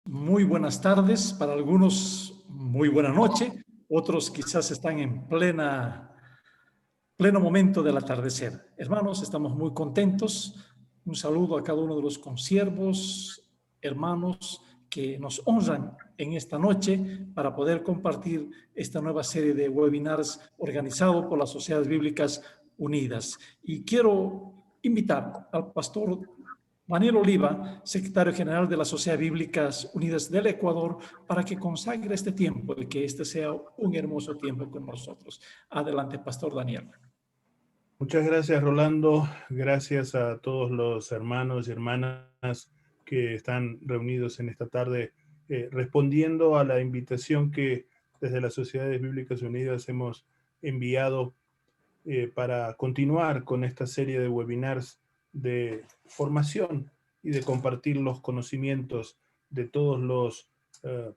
Muy buenas tardes, para algunos muy buena noche, otros quizás están en pleno momento del atardecer. Hermanos, estamos muy contentos. Un saludo a cada uno de los consiervos, hermanos que nos honran en esta noche para poder compartir esta nueva serie de webinars organizado por las Sociedades Bíblicas Unidas. Y quiero invitar al pastor Daniel Oliva, secretario general de las Sociedades Bíblicas Unidas del Ecuador, para que consagre este tiempo y que este sea un hermoso tiempo con nosotros. Adelante, pastor Daniel. Muchas gracias, Rolando. Gracias a todos los hermanos y hermanas que están reunidos en esta tarde, respondiendo a la invitación que desde las Sociedades Bíblicas Unidas hemos enviado para continuar con esta serie de webinars de formación y de compartir los conocimientos de todos los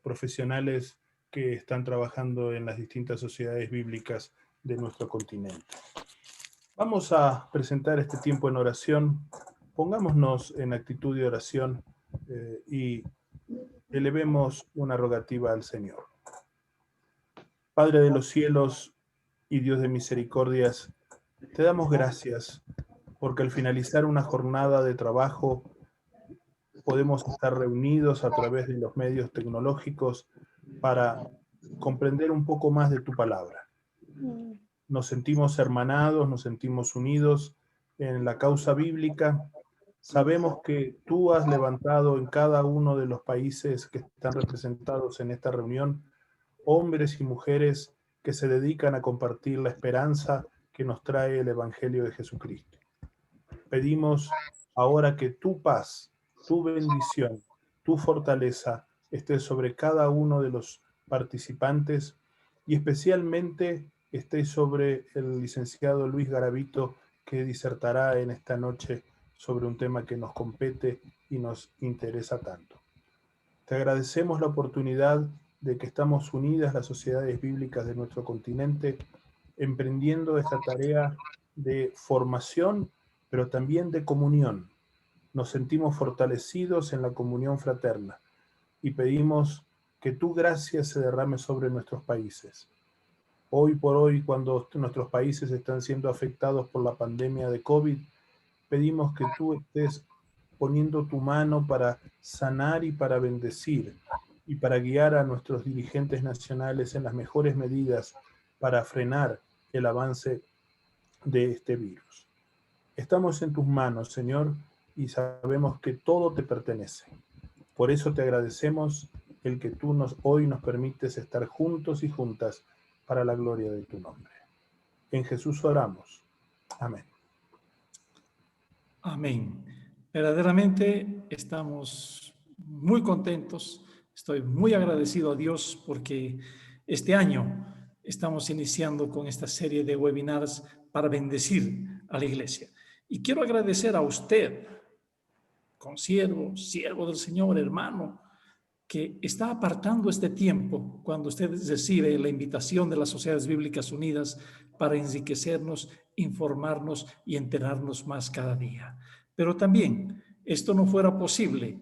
profesionales que están trabajando en las distintas sociedades bíblicas de nuestro continente. Vamos a presentar este tiempo en oración. Pongámonos en actitud de oración y elevemos una rogativa al Señor. Padre de los cielos y Dios de misericordias, te damos gracias porque al finalizar una jornada de trabajo podemos estar reunidos a través de los medios tecnológicos para comprender un poco más de tu palabra. Nos sentimos hermanados, nos sentimos unidos en la causa bíblica. Sabemos que tú has levantado en cada uno de los países que están representados en esta reunión hombres y mujeres que se dedican a compartir la esperanza que nos trae el Evangelio de Jesucristo. Pedimos ahora que tu paz, tu bendición, tu fortaleza esté sobre cada uno de los participantes y especialmente esté sobre el licenciado Luis Garavito, que disertará en esta noche sobre un tema que nos compete y nos interesa tanto. Te agradecemos la oportunidad de que estamos unidas las sociedades bíblicas de nuestro continente, emprendiendo esta tarea de formación, pero también de comunión. Nos sentimos fortalecidos en la comunión fraterna y pedimos que tu gracia se derrame sobre nuestros países. Hoy por hoy, cuando nuestros países están siendo afectados por la pandemia de COVID, pedimos que tú estés poniendo tu mano para sanar y para bendecir y para guiar a nuestros dirigentes nacionales en las mejores medidas para frenar el avance de este virus. Estamos en tus manos, Señor, y sabemos que todo te pertenece. Por eso te agradecemos el que tú hoy nos permites estar juntos y juntas para la gloria de tu nombre. En Jesús oramos. Amén. Amén. Verdaderamente estamos muy contentos. Estoy muy agradecido a Dios porque este año estamos iniciando con esta serie de webinars para bendecir a la iglesia. Y quiero agradecer a usted, consiervo, siervo del Señor, hermano, que está apartando este tiempo cuando usted recibe la invitación de las Sociedades Bíblicas Unidas para enriquecernos, informarnos y enterarnos más cada día. Pero también esto no fuera posible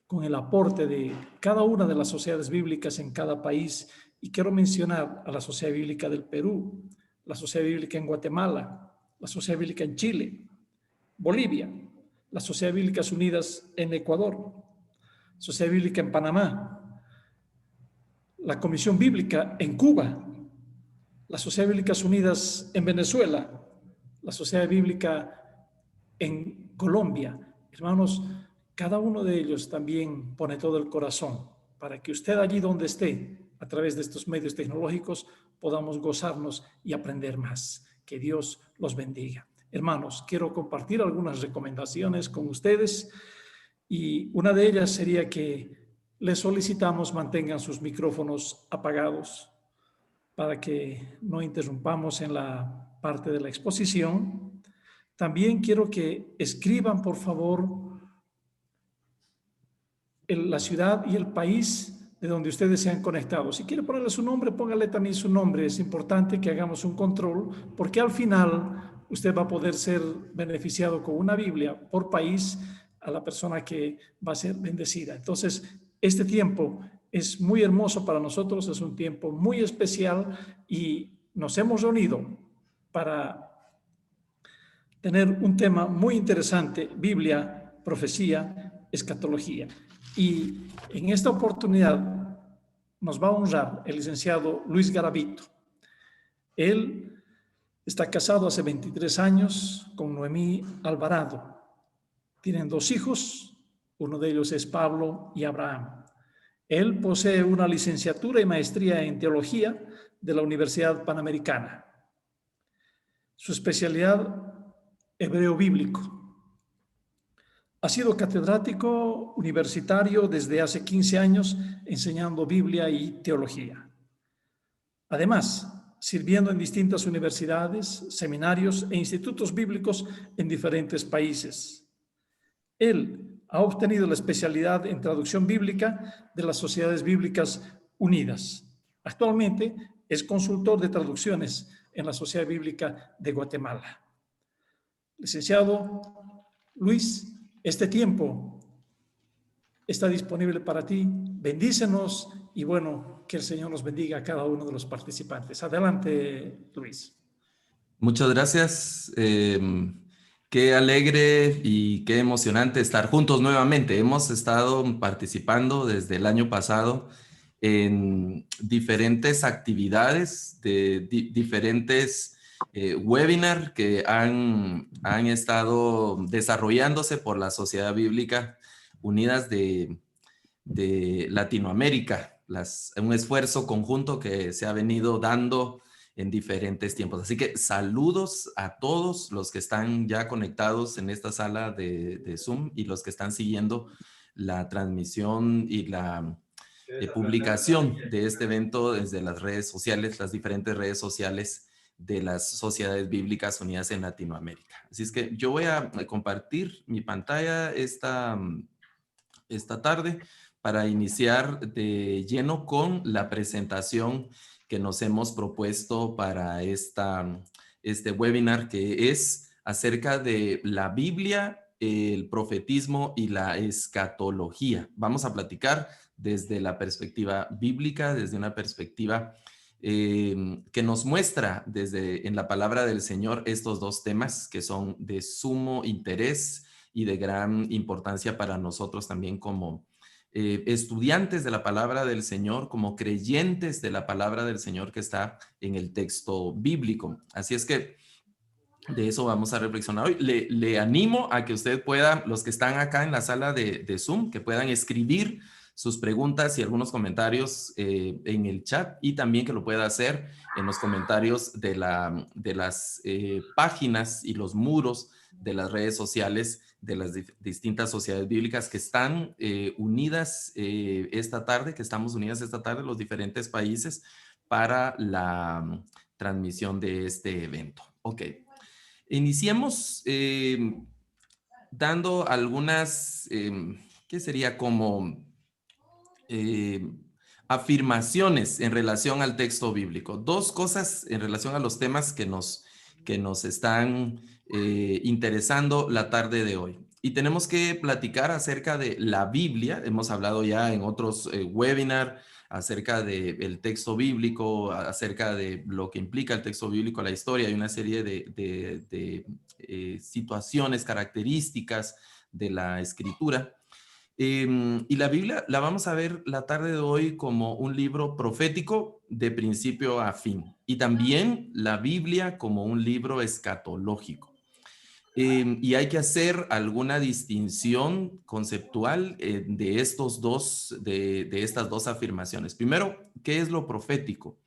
con el aporte de cada una de las sociedades bíblicas en cada país, y quiero mencionar a la Sociedad Bíblica del Perú, la Sociedad Bíblica en Guatemala, la Sociedad Bíblica en Chile, Bolivia, las Sociedades Bíblicas Unidas en Ecuador, Sociedad Bíblica en Panamá, la Comisión Bíblica en Cuba, las Sociedades Bíblicas Unidas en Venezuela, la Sociedad Bíblica en Colombia. Hermanos, cada uno de ellos también pone todo el corazón para que usted allí donde esté, a través de estos medios tecnológicos, podamos gozarnos y aprender más. Que Dios los bendiga. Hermanos, quiero compartir algunas recomendaciones con ustedes. Y una de ellas sería que les solicitamos mantengan sus micrófonos apagados para que no interrumpamos en la parte de la exposición. También quiero que escriban, por favor, la ciudad y el país de donde ustedes se han conectado. Si quiere ponerle su nombre, póngale también su nombre. Es importante que hagamos un control, porque al final usted va a poder ser beneficiado con una Biblia por país a la persona que va a ser bendecida. Entonces, Este tiempo es muy hermoso para nosotros, es un tiempo muy especial y nos hemos reunido para tener un tema muy interesante: Biblia, profecía, escatología. Y en esta oportunidad nos va a honrar el licenciado Luis Garavito. Él está casado hace 23 años con Noemí Alvarado. Tienen 2 hijos, uno de ellos es Pablo y Abraham. Él posee una licenciatura y maestría en teología de la Universidad Panamericana. Su especialidad, hebreo bíblico. Ha sido catedrático universitario desde hace 15 años enseñando Biblia y teología. Además, sirviendo en distintas universidades, seminarios e institutos bíblicos en diferentes países. Él ha obtenido la especialidad en traducción bíblica de las Sociedades Bíblicas Unidas. Actualmente es consultor de traducciones en la Sociedad Bíblica de Guatemala. Licenciado Luis, este tiempo está disponible para ti. Bendícenos y bueno, que el Señor nos bendiga a cada uno de los participantes. Adelante, Luis. Muchas gracias. Qué alegre y qué emocionante estar juntos nuevamente. Hemos estado participando desde el año pasado en diferentes actividades, de diferentes webinars que han estado desarrollándose por la Sociedad Bíblica Unidas de Latinoamérica. Un esfuerzo conjunto que se ha venido dando en diferentes tiempos. Así que saludos a todos los que están ya conectados en esta sala de Zoom y los que están siguiendo la transmisión y la publicación de este evento desde las redes sociales, las diferentes redes sociales de las Sociedades Bíblicas Unidas en Latinoamérica. Así es que yo voy a compartir mi pantalla esta tarde para iniciar de lleno con la presentación que nos hemos propuesto para este webinar, que es acerca de la Biblia, el profetismo y la escatología. Vamos a platicar desde la perspectiva bíblica, desde una perspectiva que nos muestra en la palabra del Señor estos 2 temas que son de sumo interés y de gran importancia para nosotros también como estudiantes de la palabra del Señor, como creyentes de la palabra del Señor que está en el texto bíblico. Así es que de eso vamos a reflexionar hoy. Le animo a que usted pueda, los que están acá en la sala de Zoom, que puedan escribir sus preguntas y algunos comentarios en el chat, y también que lo pueda hacer en los comentarios de las páginas y los muros de las redes sociales de las distintas sociedades bíblicas que están unidas esta tarde, que estamos unidas esta tarde, los diferentes países, para la transmisión de este evento. Ok. Iniciemos dando algunas, ¿qué sería como afirmaciones en relación al texto bíblico? 2 cosas en relación a los temas que nos están interesando la tarde de hoy. Y tenemos que platicar acerca de la Biblia. Hemos hablado ya en otros webinars acerca del texto bíblico, acerca de lo que implica el texto bíblico, la historia. Hay una serie de situaciones, características de la escritura. Y la Biblia la vamos a ver la tarde de hoy como un libro profético de principio a fin. Y también la Biblia como un libro escatológico. Y hay que hacer alguna distinción conceptual de estas 2 afirmaciones. Primero, ¿qué es lo profético?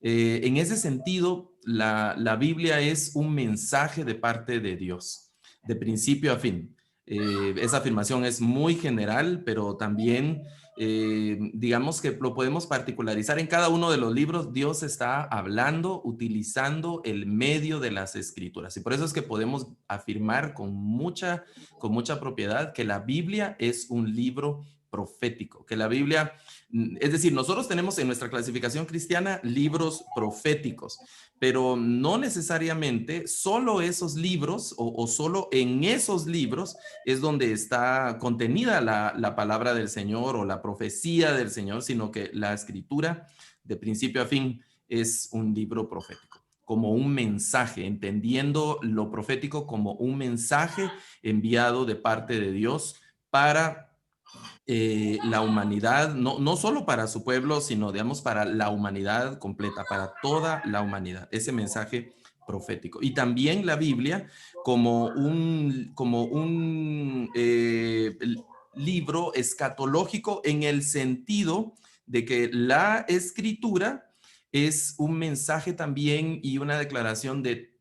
En ese sentido, la Biblia es un mensaje de parte de Dios, de principio a fin. Esa afirmación es muy general, pero también digamos que lo podemos particularizar. En cada uno de los libros Dios está hablando, utilizando el medio de las escrituras. Y por eso es que podemos afirmar con mucha propiedad que la Biblia es un libro profético, que la Biblia Es decir, nosotros tenemos en nuestra clasificación cristiana libros proféticos, pero no necesariamente solo esos libros o solo en esos libros es donde está contenida la palabra del Señor o la profecía del Señor, sino que la escritura de principio a fin es un libro profético, como un mensaje, entendiendo lo profético como un mensaje enviado de parte de Dios para la humanidad, no solo para su pueblo, sino, digamos, para la humanidad completa, para toda la humanidad, ese mensaje profético. Y también la Biblia como un libro escatológico en el sentido de que la escritura es un mensaje también y una declaración de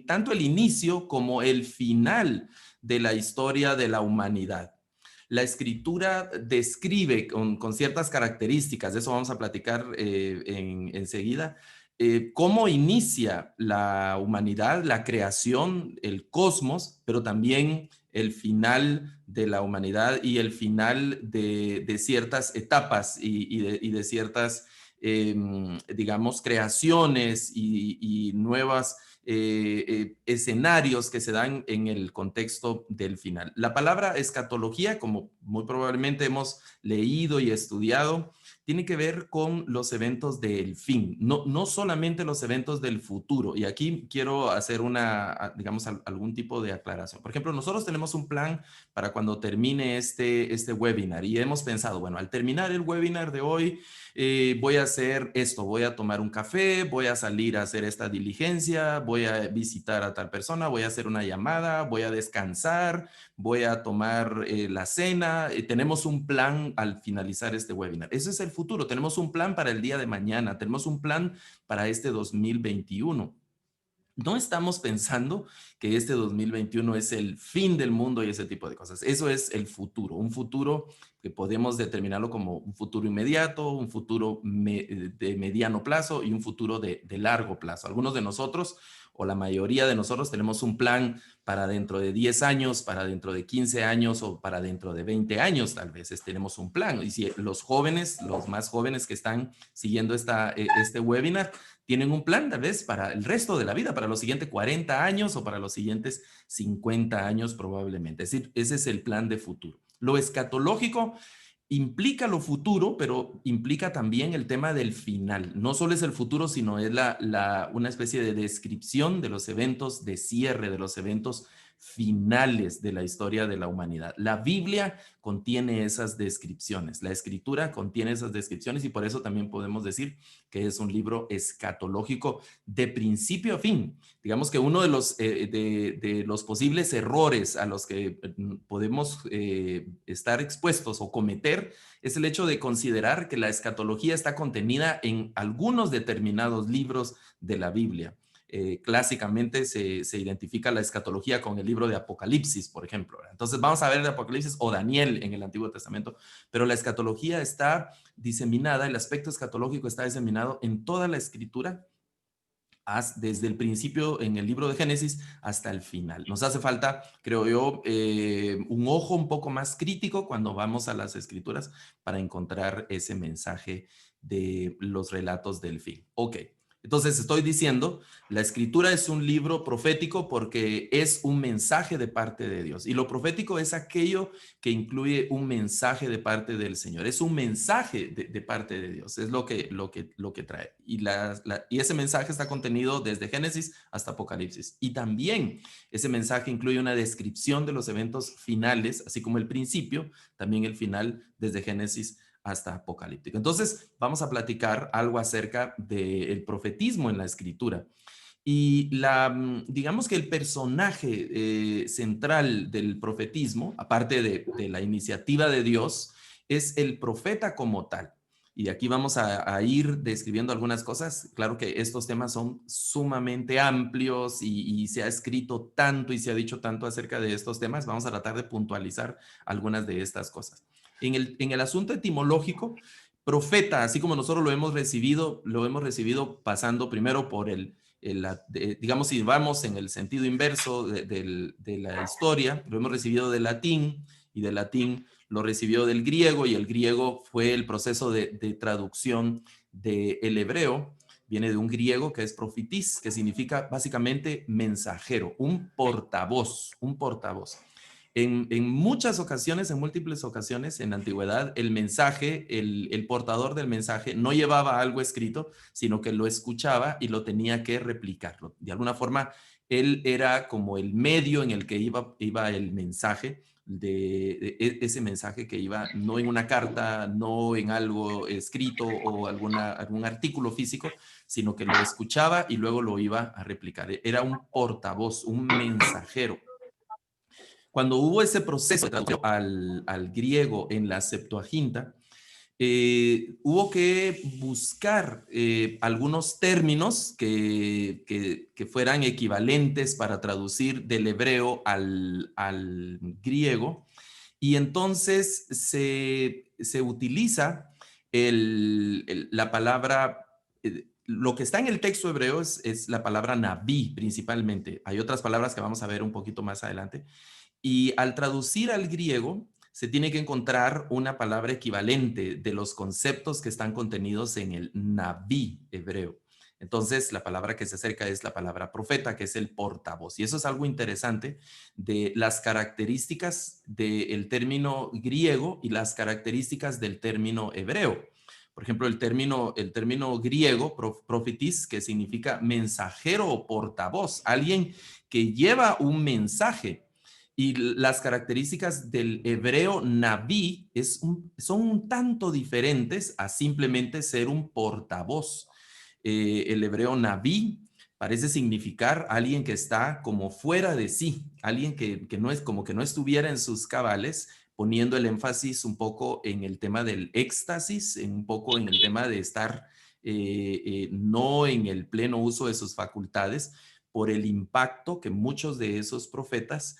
tanto el inicio como el final de la historia de la humanidad. La escritura describe con ciertas características, de eso vamos a platicar enseguida, cómo inicia la humanidad, la creación, el cosmos, pero también el final de la humanidad y el final de ciertas etapas y de ciertas, digamos, creaciones y nuevas escenarios que se dan en el contexto del final. La palabra escatología, como muy probablemente hemos leído y estudiado, tiene que ver con los eventos del fin, no solamente los eventos del futuro. Y aquí quiero hacer digamos, algún tipo de aclaración. Por ejemplo, nosotros tenemos un plan para cuando termine este webinar y hemos pensado, bueno, al terminar el webinar de hoy, voy a hacer esto, voy a tomar un café, voy a salir a hacer esta diligencia, voy a visitar a tal persona, voy a hacer una llamada, voy a descansar, voy a tomar la cena. Tenemos un plan al finalizar este webinar. Ese es el futuro. Tenemos un plan para el día de mañana. Tenemos un plan para este 2021. No estamos pensando que este 2021 es el fin del mundo y ese tipo de cosas. Eso es el futuro, un futuro que podemos determinarlo como un futuro inmediato, un futuro de mediano plazo y un futuro de largo plazo. Algunos de nosotros, o la mayoría de nosotros, tenemos un plan para dentro de 10 años, para dentro de 15 años o para dentro de 20 años, tal vez tenemos un plan. Y si los jóvenes, los más jóvenes que están siguiendo este webinar, tienen un plan tal vez para el resto de la vida, para los siguientes 40 años o para los siguientes 50 años probablemente. Es decir, ese es el plan de futuro. Lo escatológico implica lo futuro, pero implica también el tema del final. No solo es el futuro, sino es una especie de descripción de los eventos de cierre, de los eventos finales de la historia de la humanidad. La Biblia contiene esas descripciones, la Escritura contiene esas descripciones y por eso también podemos decir que es un libro escatológico de principio a fin. Digamos que uno de los posibles errores a los que podemos estar expuestos o cometer es el hecho de considerar que la escatología está contenida en algunos determinados libros de la Biblia. Clásicamente se identifica la escatología con el libro de Apocalipsis, por ejemplo. Entonces vamos a ver el Apocalipsis o Daniel en el Antiguo Testamento, pero la escatología está diseminada, el aspecto escatológico está diseminado en toda la escritura, desde el principio en el libro de Génesis hasta el final. Nos hace falta, creo yo, un ojo un poco más crítico cuando vamos a las escrituras para encontrar ese mensaje de los relatos del fin. Ok. Entonces estoy diciendo, la escritura es un libro profético porque es un mensaje de parte de Dios. Y lo profético es aquello que incluye un mensaje de parte del Señor. Es un mensaje de parte de Dios. Es lo que trae. Y ese mensaje está contenido desde Génesis hasta Apocalipsis. Y también ese mensaje incluye una descripción de los eventos finales, así como el principio, también el final desde Génesis hasta Apocalíptico. Entonces, vamos a platicar algo acerca del profetismo en la escritura. Y digamos que el personaje central del profetismo, aparte de la iniciativa de Dios, es el profeta como tal. Y de aquí vamos a ir describiendo algunas cosas. Claro que estos temas son sumamente amplios y se ha escrito tanto y se ha dicho tanto acerca de estos temas. Vamos a tratar de puntualizar algunas de estas cosas. En el asunto etimológico, profeta, así como nosotros lo hemos recibido pasando primero por digamos, si vamos en el sentido inverso de la historia, lo hemos recibido del latín y del latín lo recibió del griego, y el griego fue el proceso de traducción del hebreo. Viene de un griego que es profitis, que significa básicamente mensajero, un portavoz, un portavoz. En muchas ocasiones, en múltiples ocasiones en la antigüedad, el mensaje, el portador del mensaje no llevaba algo escrito, sino que lo escuchaba y lo tenía que replicarlo. De alguna forma, él era como el medio en el que iba el mensaje, ese mensaje que iba no en una carta, no en algo escrito o algún artículo físico, sino que lo escuchaba y luego lo iba a replicar. Era un portavoz, un mensajero. Cuando hubo ese proceso de traducción al griego en la Septuaginta, hubo que buscar algunos términos que fueran equivalentes para traducir del hebreo al griego, y entonces se utiliza la palabra, lo que está en el texto hebreo es la palabra naví principalmente. Hay otras palabras que vamos a ver un poquito más adelante. Y al traducir al griego, se tiene que encontrar una palabra equivalente de los conceptos que están contenidos en el naví hebreo. Entonces, la palabra que se acerca es la palabra profeta, que es el portavoz. Y eso es algo interesante de las características del término griego y las características del término hebreo. Por ejemplo, el término griego, prophetis, que significa mensajero o portavoz, alguien que lleva un mensaje. Y las características del hebreo naví son un tanto diferentes a simplemente ser un portavoz. El hebreo naví parece significar alguien que está como fuera de sí, alguien que no es como que no estuviera en sus cabales, poniendo el énfasis un poco en el tema del éxtasis, un poco en el tema de estar no en el pleno uso de sus facultades, por el impacto que muchos de esos profetas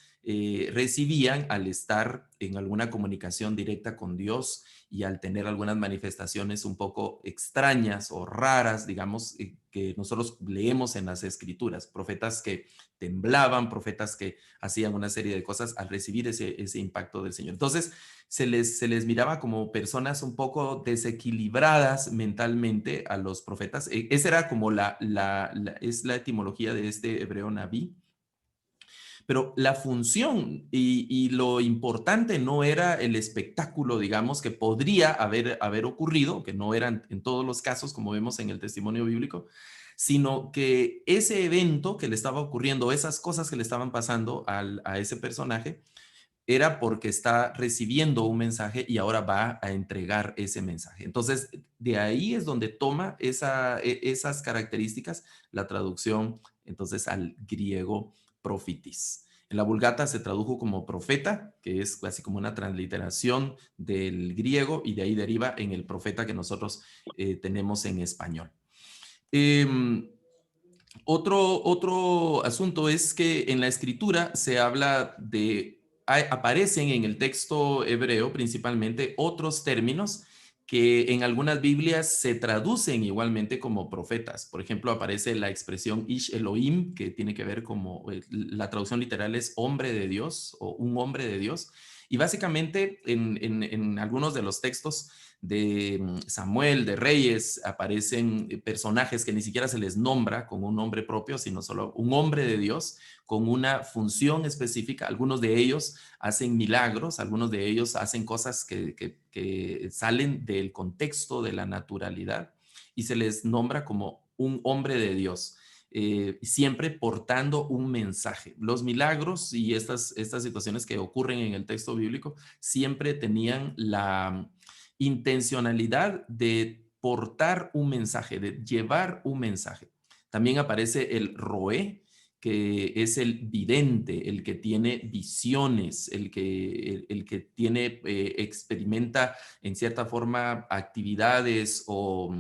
recibían al estar en alguna comunicación directa con Dios y al tener algunas manifestaciones un poco extrañas o raras, digamos, que nosotros leemos en las escrituras. Profetas que temblaban, profetas que hacían una serie de cosas al recibir ese impacto del Señor. Entonces, se les miraba como personas un poco desequilibradas mentalmente a los profetas. Esa era como es la etimología de este hebreo naví. Pero la función y lo importante no era el espectáculo, digamos, que podría haber ocurrido, que no eran en todos los casos, como vemos en el testimonio bíblico, sino que ese evento que le estaba ocurriendo, esas cosas que le estaban pasando a ese personaje, era porque está recibiendo un mensaje y ahora va a entregar ese mensaje. Entonces, de ahí es donde toma esas características la traducción, entonces, al griego profitis. En la Vulgata se tradujo como profeta, que es casi como una transliteración del griego, y de ahí deriva en el profeta que nosotros tenemos en español. Otro asunto es que en la escritura se habla aparecen en el texto hebreo principalmente otros términos que en algunas Biblias se traducen igualmente como profetas. Por ejemplo, aparece la expresión Ish Elohim, que tiene que ver como, la traducción literal es hombre de Dios o un hombre de Dios. Y básicamente en algunos de los textos de Samuel, de Reyes, aparecen personajes que ni siquiera se les nombra con un nombre propio, sino solo un hombre de Dios con una función específica. Algunos de ellos hacen milagros, algunos de ellos hacen cosas que salen del contexto de la naturalidad y se les nombra como un hombre de Dios. Siempre portando un mensaje. Los milagros y estas situaciones que ocurren en el texto bíblico siempre tenían la intencionalidad de portar un mensaje, de llevar un mensaje. También aparece el roé, que es el vidente, el que tiene visiones, el que tiene, experimenta en cierta forma actividades o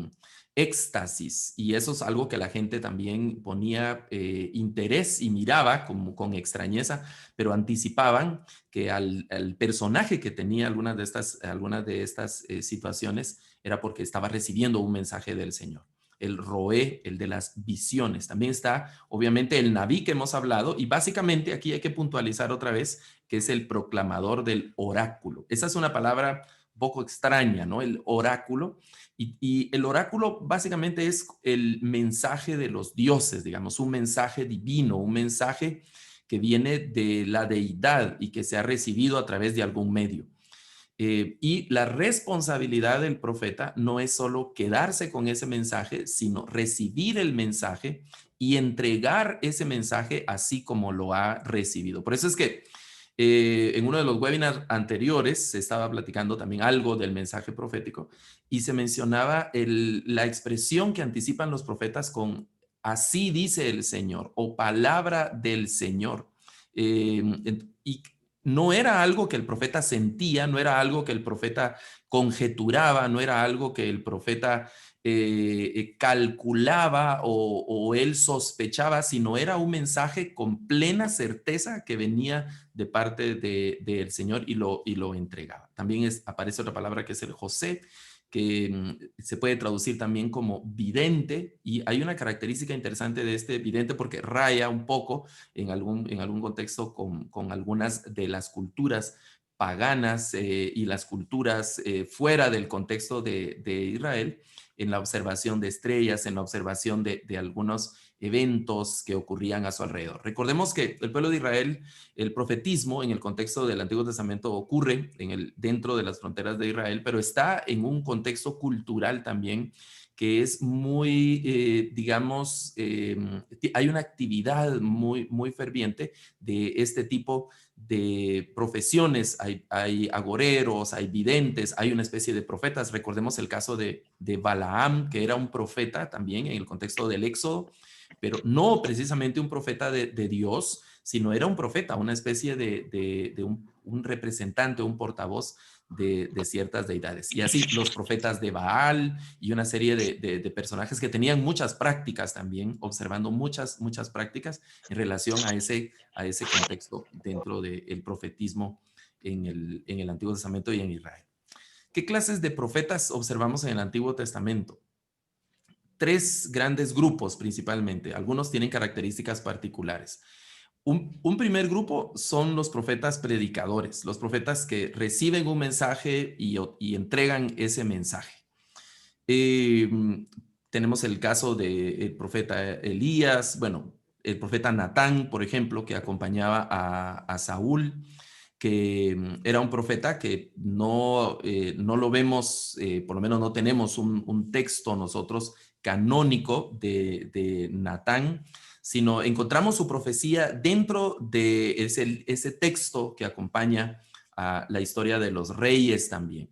éxtasis, y eso es algo que la gente también ponía interés y miraba como con extrañeza, pero anticipaban que al personaje que tenía algunas de estas situaciones era porque estaba recibiendo un mensaje del Señor. el roé, el de las visiones. También está, obviamente, el Naví que hemos hablado, y básicamente aquí hay que puntualizar otra vez que es el proclamador del oráculo. Esa es una palabra un poco extraña, ¿no? El oráculo. Y el oráculo básicamente es el mensaje de los dioses, digamos, un mensaje divino, un mensaje que viene de la deidad y que se ha recibido a través de algún medio. Y la responsabilidad del profeta no es solo quedarse con ese mensaje, sino recibir el mensaje y entregar ese mensaje así como lo ha recibido. Por eso es que en uno de los webinars anteriores se estaba platicando también algo del mensaje profético y se mencionaba la expresión que anticipan los profetas con así dice el Señor o palabra del Señor. Y no era algo que el profeta sentía, no era algo que el profeta conjeturaba, no era algo que el profeta calculaba o él sospechaba, sino era un mensaje con plena certeza que venía de parte del Señor y lo entregaba. También aparece otra palabra que es el José, que se puede traducir también como vidente, y hay una característica interesante de este vidente porque raya un poco en algún contexto con algunas de las culturas paganas y las culturas fuera del contexto de Israel, en la observación de estrellas, en la observación de algunos eventos que ocurrían a su alrededor. Recordemos que el pueblo de Israel, el profetismo en el contexto del Antiguo Testamento ocurre dentro de las fronteras de Israel, pero está en un contexto cultural también que es muy, digamos, hay una actividad muy ferviente de este tipo de profesiones. Hay agoreros, hay videntes, hay una especie de profetas. Recordemos el caso de Balaam, que era un profeta también en el contexto del Éxodo, pero no precisamente un profeta de Dios, sino era un profeta, una especie de un representante, un portavoz de ciertas deidades. Y así los profetas de Baal y una serie de personajes que tenían muchas prácticas también, observando muchas prácticas en relación a ese contexto dentro del profetismo en el Antiguo Testamento y en Israel. ¿Qué clases de profetas observamos en el Antiguo Testamento? 3 grandes grupos principalmente. Algunos tienen características particulares. Un primer grupo son los profetas predicadores, los profetas que reciben un mensaje y entregan ese mensaje. Tenemos el caso del profeta Elías, bueno, el profeta Natán, por ejemplo, que acompañaba a Saúl, que era un profeta que no lo vemos, por lo menos no tenemos un texto nosotros canónico de Natán, sino encontramos su profecía dentro de ese texto que acompaña a la historia de los reyes también.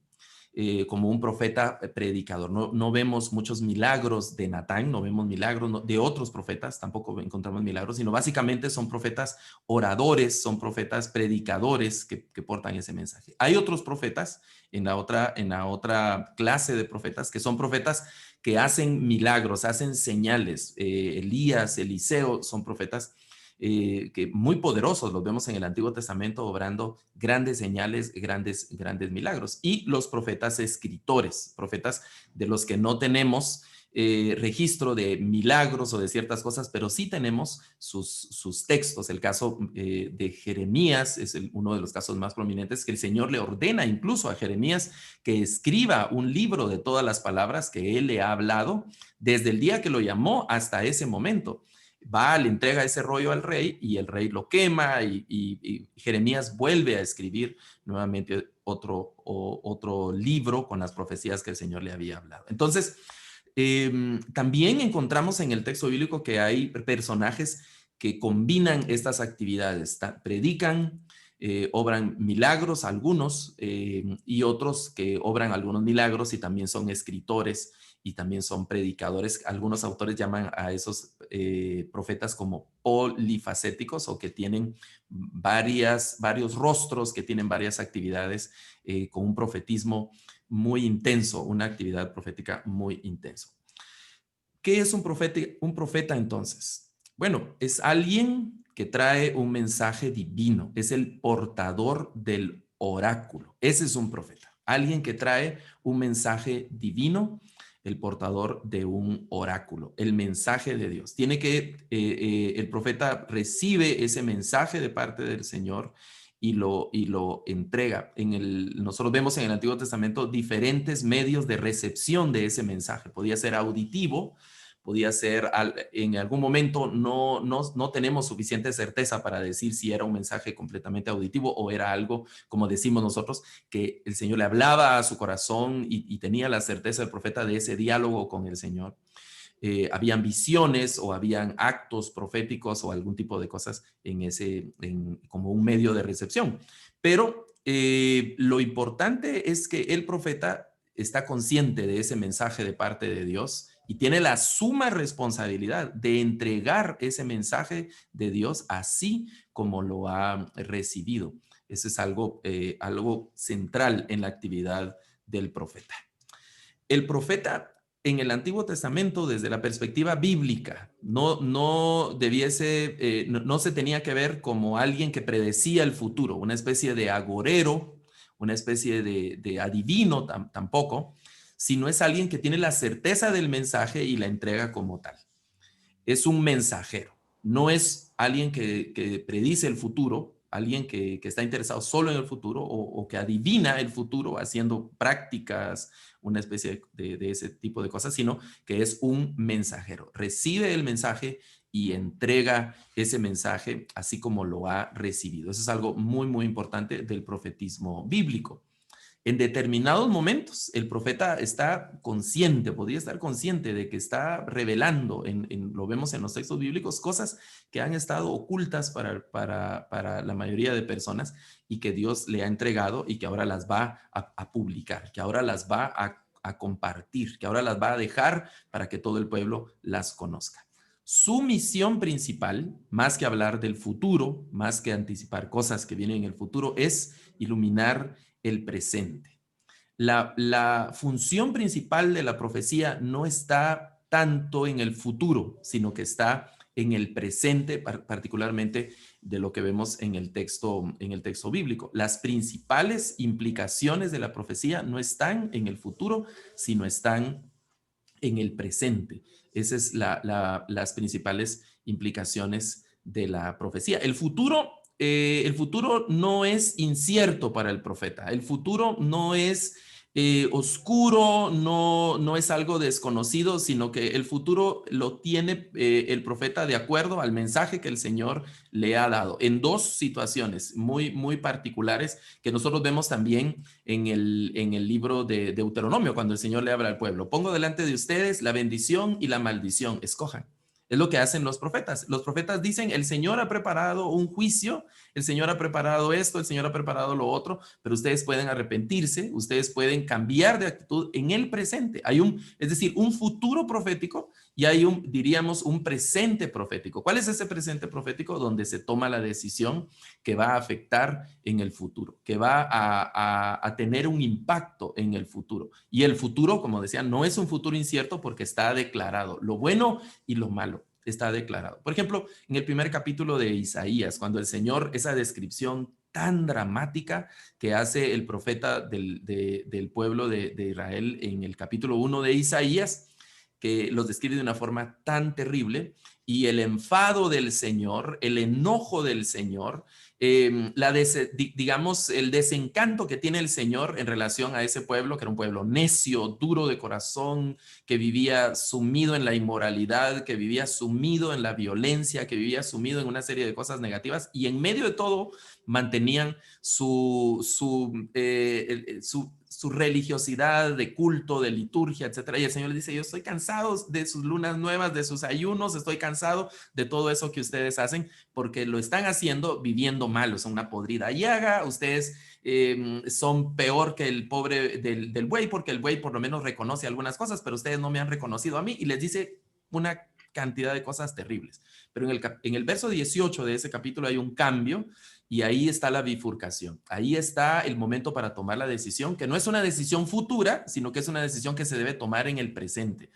Como un profeta predicador. No vemos muchos milagros de Natán, no vemos milagros de otros profetas, tampoco encontramos milagros, sino básicamente son profetas oradores, son profetas predicadores que portan ese mensaje. Hay otros profetas en la otra clase de profetas que son profetas que hacen milagros, hacen señales. Elías, Eliseo son profetas que muy poderosos, los vemos en el Antiguo Testamento obrando grandes señales, grandes milagros. Y los profetas escritores, profetas de los que no tenemos registro de milagros o de ciertas cosas, pero sí tenemos sus textos. El caso de Jeremías es uno de los casos más prominentes, que el Señor le ordena incluso a Jeremías que escriba un libro de todas las palabras que él le ha hablado desde el día que lo llamó hasta ese momento. Va, le entrega ese rollo al rey y el rey lo quema y Jeremías vuelve a escribir nuevamente otro libro con las profecías que el Señor le había hablado. Entonces, también encontramos en el texto bíblico que hay personajes que combinan estas actividades, predican, obran milagros algunos y otros que obran algunos milagros y también son escritores y también son predicadores. Algunos autores llaman a esos profetas como polifacéticos o que tienen varios rostros, que tienen varias actividades con un profetismo muy intenso, una actividad profética muy intenso. ¿Qué es un profeta entonces? Bueno, es alguien que trae un mensaje divino, es el portador del oráculo. Ese es un profeta, alguien que trae un mensaje divino el portador de un oráculo, el mensaje de Dios. El profeta recibe ese mensaje de parte del Señor y lo entrega. Nosotros vemos en el Antiguo Testamento diferentes medios de recepción de ese mensaje. Podía ser auditivo, podía ser en algún momento no tenemos suficiente certeza para decir si era un mensaje completamente auditivo o era algo, como decimos nosotros, que el Señor le hablaba a su corazón y tenía la certeza del profeta de ese diálogo con el Señor. Habían visiones o habían actos proféticos o algún tipo de cosas como un medio de recepción. Pero lo importante es que el profeta está consciente de ese mensaje de parte de Dios y tiene la suma responsabilidad de entregar ese mensaje de Dios así como lo ha recibido. Eso es algo central en la actividad del profeta. El profeta en el Antiguo Testamento, desde la perspectiva bíblica, no se tenía que ver como alguien que predecía el futuro, una especie de agorero, una especie de adivino tampoco, sino es alguien que tiene la certeza del mensaje y la entrega como tal. Es un mensajero, no es alguien que predice el futuro, alguien que está interesado solo en el futuro o que adivina el futuro haciendo prácticas, una especie de ese tipo de cosas, sino que es un mensajero. Recibe el mensaje y entrega ese mensaje así como lo ha recibido. Eso es algo muy, muy importante del profetismo bíblico. En determinados momentos, el profeta está consciente, podría estar consciente de que está revelando, lo vemos en los textos bíblicos, cosas que han estado ocultas para la mayoría de personas y que Dios le ha entregado y que ahora las va a publicar, que ahora las va a compartir, que ahora las va a dejar para que todo el pueblo las conozca. Su misión principal, más que hablar del futuro, más que anticipar cosas que vienen en el futuro, es iluminar el presente. La función principal de la profecía no está tanto en el futuro, sino que está en el presente, particularmente de lo que vemos en el texto bíblico. Las principales implicaciones de la profecía no están en el futuro, sino están en el presente. Esas son las principales implicaciones de la profecía. El futuro no es incierto para el profeta. El futuro no es oscuro, no es algo desconocido, sino que el futuro lo tiene el profeta de acuerdo al mensaje que el Señor le ha dado en dos situaciones muy, muy particulares que nosotros vemos también en el libro de Deuteronomio, cuando el Señor le habla al pueblo. Pongo delante de ustedes la bendición y la maldición, escojan. Es lo que hacen los profetas. Los profetas dicen, el Señor ha preparado un juicio, el Señor ha preparado esto, el Señor ha preparado lo otro, pero ustedes pueden arrepentirse, ustedes pueden cambiar de actitud en el presente. Es decir, un futuro profético y hay diríamos, un presente profético. ¿Cuál es ese presente profético? Donde se toma la decisión que va a afectar en el futuro, que va a tener un impacto en el futuro. Y el futuro, como decía, no es un futuro incierto porque está declarado. Lo bueno y lo malo está declarado. Por ejemplo, en el primer capítulo de Isaías, cuando el Señor, esa descripción tan dramática que hace el profeta del pueblo de Israel en el capítulo 1 de Isaías, que los describe de una forma tan terrible, y el enfado del Señor, el enojo del Señor, digamos, el desencanto que tiene el Señor en relación a ese pueblo, que era un pueblo necio, duro de corazón, que vivía sumido en la inmoralidad, que vivía sumido en la violencia, que vivía sumido en una serie de cosas negativas, y en medio de todo mantenían su religiosidad de culto, de liturgia, etcétera. Y el Señor les dice, yo estoy cansado de sus lunas nuevas, de sus ayunos, estoy cansado de todo eso que ustedes hacen, porque lo están haciendo viviendo mal, son una podrida llaga, ustedes son peor que el pobre del buey, porque el buey por lo menos reconoce algunas cosas, pero ustedes no me han reconocido a mí, y les dice una cantidad de cosas terribles. Pero en el verso 18 de ese capítulo hay un cambio, y ahí está la bifurcación. Ahí está el momento para tomar la decisión, que no es una decisión futura, sino que es una decisión que se debe tomar en el presente.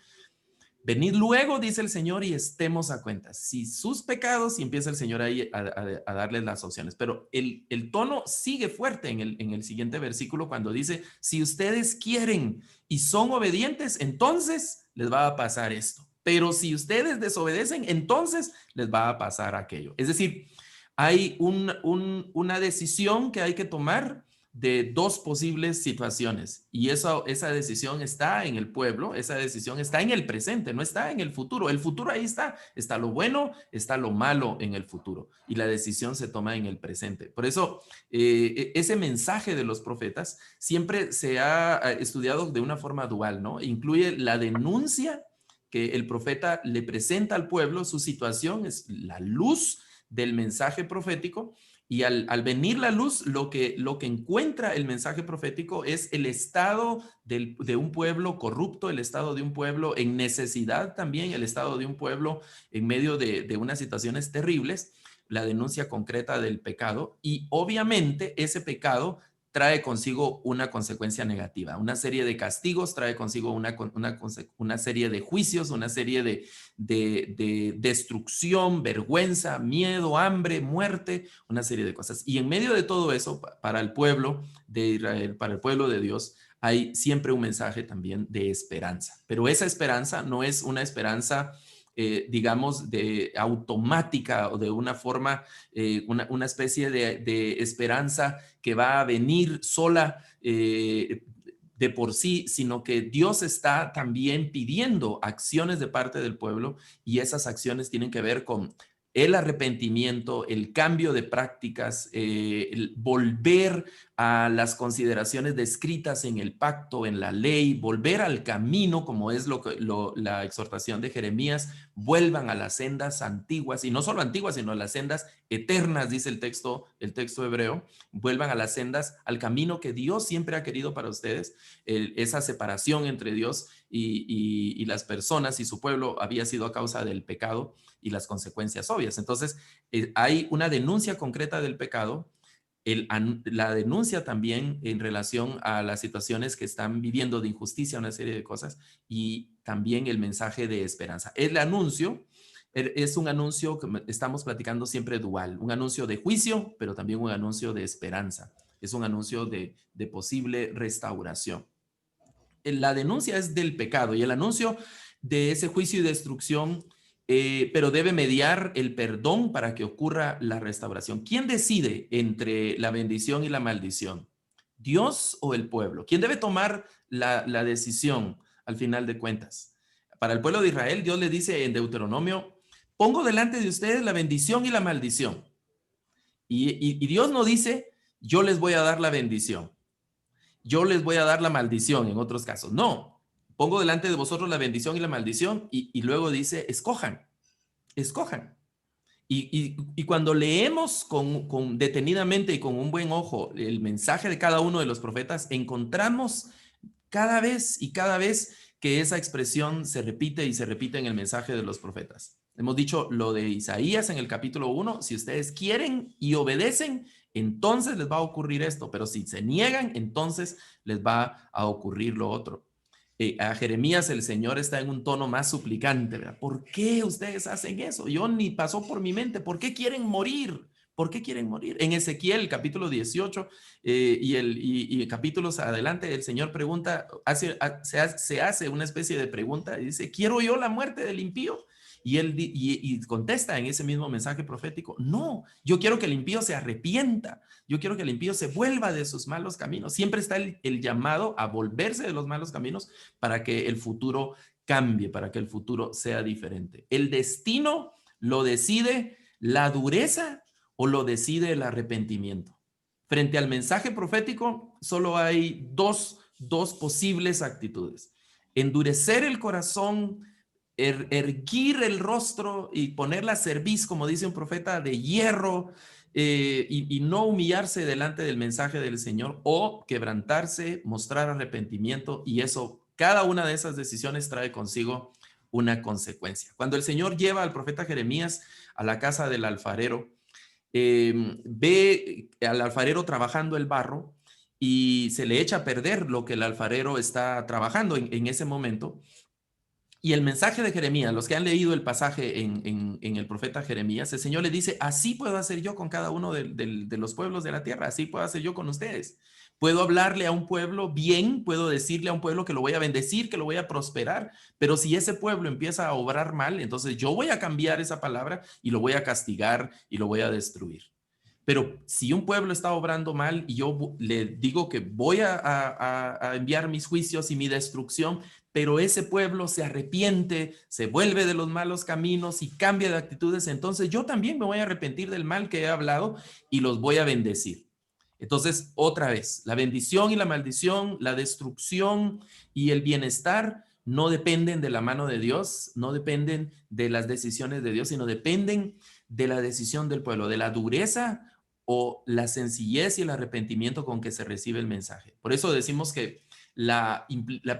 Venid luego, dice el Señor, y estemos a cuentas. Si sus pecados, y empieza el Señor ahí a darles las opciones. Pero el tono sigue fuerte en el siguiente versículo cuando dice, si ustedes quieren y son obedientes, entonces les va a pasar esto. Pero si ustedes desobedecen, entonces les va a pasar aquello. Es decir, hay una decisión que hay que tomar de dos posibles situaciones, y esa decisión está en el pueblo, esa decisión está en el presente, no está en el futuro. El futuro ahí está lo bueno, está lo malo en el futuro, y la decisión se toma en el presente. Por eso ese mensaje de los profetas siempre se ha estudiado de una forma dual, ¿no? Incluye la denuncia que el profeta le presenta al pueblo, su situación es la luz del mensaje profético. Y al venir la luz, lo que encuentra el mensaje profético es el estado de un pueblo corrupto, el estado de un pueblo en necesidad también, el estado de un pueblo en medio de unas situaciones terribles, la denuncia concreta del pecado, y obviamente ese pecado trae consigo una consecuencia negativa, una serie de castigos, trae consigo una serie de juicios, una serie de destrucción, vergüenza, miedo, hambre, muerte, una serie de cosas. Y en medio de todo eso, para el pueblo de Israel, para el pueblo de Dios, hay siempre un mensaje también de esperanza. Pero esa esperanza no es una esperanza, digamos, de automática o de una forma, una especie de esperanza que va a venir sola de por sí, sino que Dios está también pidiendo acciones de parte del pueblo, y esas acciones tienen que ver con el arrepentimiento, el cambio de prácticas, el volver a las consideraciones descritas en el pacto, en la ley, volver al camino, como es la exhortación de Jeremías, vuelvan a las sendas antiguas, y no solo antiguas, sino a las sendas eternas, dice el texto hebreo, vuelvan a las sendas, al camino que Dios siempre ha querido para ustedes. Esa separación entre Dios y las personas y su pueblo había sido a causa del pecado y las consecuencias obvias. Entonces, hay una denuncia concreta del pecado, la denuncia también en relación a las situaciones que están viviendo de injusticia, una serie de cosas, y también el mensaje de esperanza. El anuncio es un anuncio que estamos platicando siempre dual, un anuncio de juicio, pero también un anuncio de esperanza. Es un anuncio de posible restauración. La denuncia es del pecado y el anuncio de ese juicio y destrucción, pero debe mediar el perdón para que ocurra la restauración. ¿Quién decide entre la bendición y la maldición? ¿Dios o el pueblo? ¿Quién debe tomar la decisión al final de cuentas? Para el pueblo de Israel, Dios le dice en Deuteronomio, pongo delante de ustedes la bendición y la maldición. Y Dios no dice, yo les voy a dar la bendición, yo les voy a dar la maldición en otros casos. No, pongo delante de vosotros la bendición y la maldición, y luego dice, escojan. Y cuando leemos detenidamente y con un buen ojo el mensaje de cada uno de los profetas, encontramos cada vez que esa expresión se repite y se repite en el mensaje de los profetas. Hemos dicho lo de Isaías en el capítulo 1, si ustedes quieren y obedecen, entonces les va a ocurrir esto, pero si se niegan, entonces les va a ocurrir lo otro. A Jeremías el Señor está en un tono más suplicante, ¿verdad? ¿Por qué ustedes hacen eso? Yo ni pasó por mi mente. ¿Por qué quieren morir? ¿Por qué quieren morir? En Ezequiel, capítulo 18 y capítulos adelante, el Señor pregunta, se hace una especie de pregunta y dice, ¿quiero yo la muerte del impío? Y él contesta en ese mismo mensaje profético, no, yo quiero que el impío se arrepienta, yo quiero que el impío se vuelva de sus malos caminos. Siempre está el llamado a volverse de los malos caminos para que el futuro cambie, para que el futuro sea diferente. El destino lo decide la dureza o lo decide el arrepentimiento. Frente al mensaje profético, solo hay dos posibles actitudes. Endurecer el corazón, erguir el rostro y poner la cerviz, como dice un profeta, de hierro, y no humillarse delante del mensaje del Señor, o quebrantarse, mostrar arrepentimiento, y eso, cada una de esas decisiones trae consigo una consecuencia. Cuando el Señor lleva al profeta Jeremías a la casa del alfarero, ve al alfarero trabajando el barro y se le echa a perder lo que el alfarero está trabajando en ese momento. Y el mensaje de Jeremías, los que han leído el pasaje en el profeta Jeremías, el Señor le dice, así puedo hacer yo con cada uno de los pueblos de la tierra, así puedo hacer yo con ustedes. Puedo hablarle a un pueblo bien, puedo decirle a un pueblo que lo voy a bendecir, que lo voy a prosperar, pero si ese pueblo empieza a obrar mal, entonces yo voy a cambiar esa palabra y lo voy a castigar y lo voy a destruir. Pero si un pueblo está obrando mal y yo le digo que voy a enviar mis juicios y mi destrucción, pero ese pueblo se arrepiente, se vuelve de los malos caminos y cambia de actitudes, entonces yo también me voy a arrepentir del mal que he hablado y los voy a bendecir. Entonces, otra vez, la bendición y la maldición, la destrucción y el bienestar no dependen de la mano de Dios, no dependen de las decisiones de Dios, sino dependen de la decisión del pueblo, de la dureza o la sencillez y el arrepentimiento con que se recibe el mensaje. Por eso decimos que la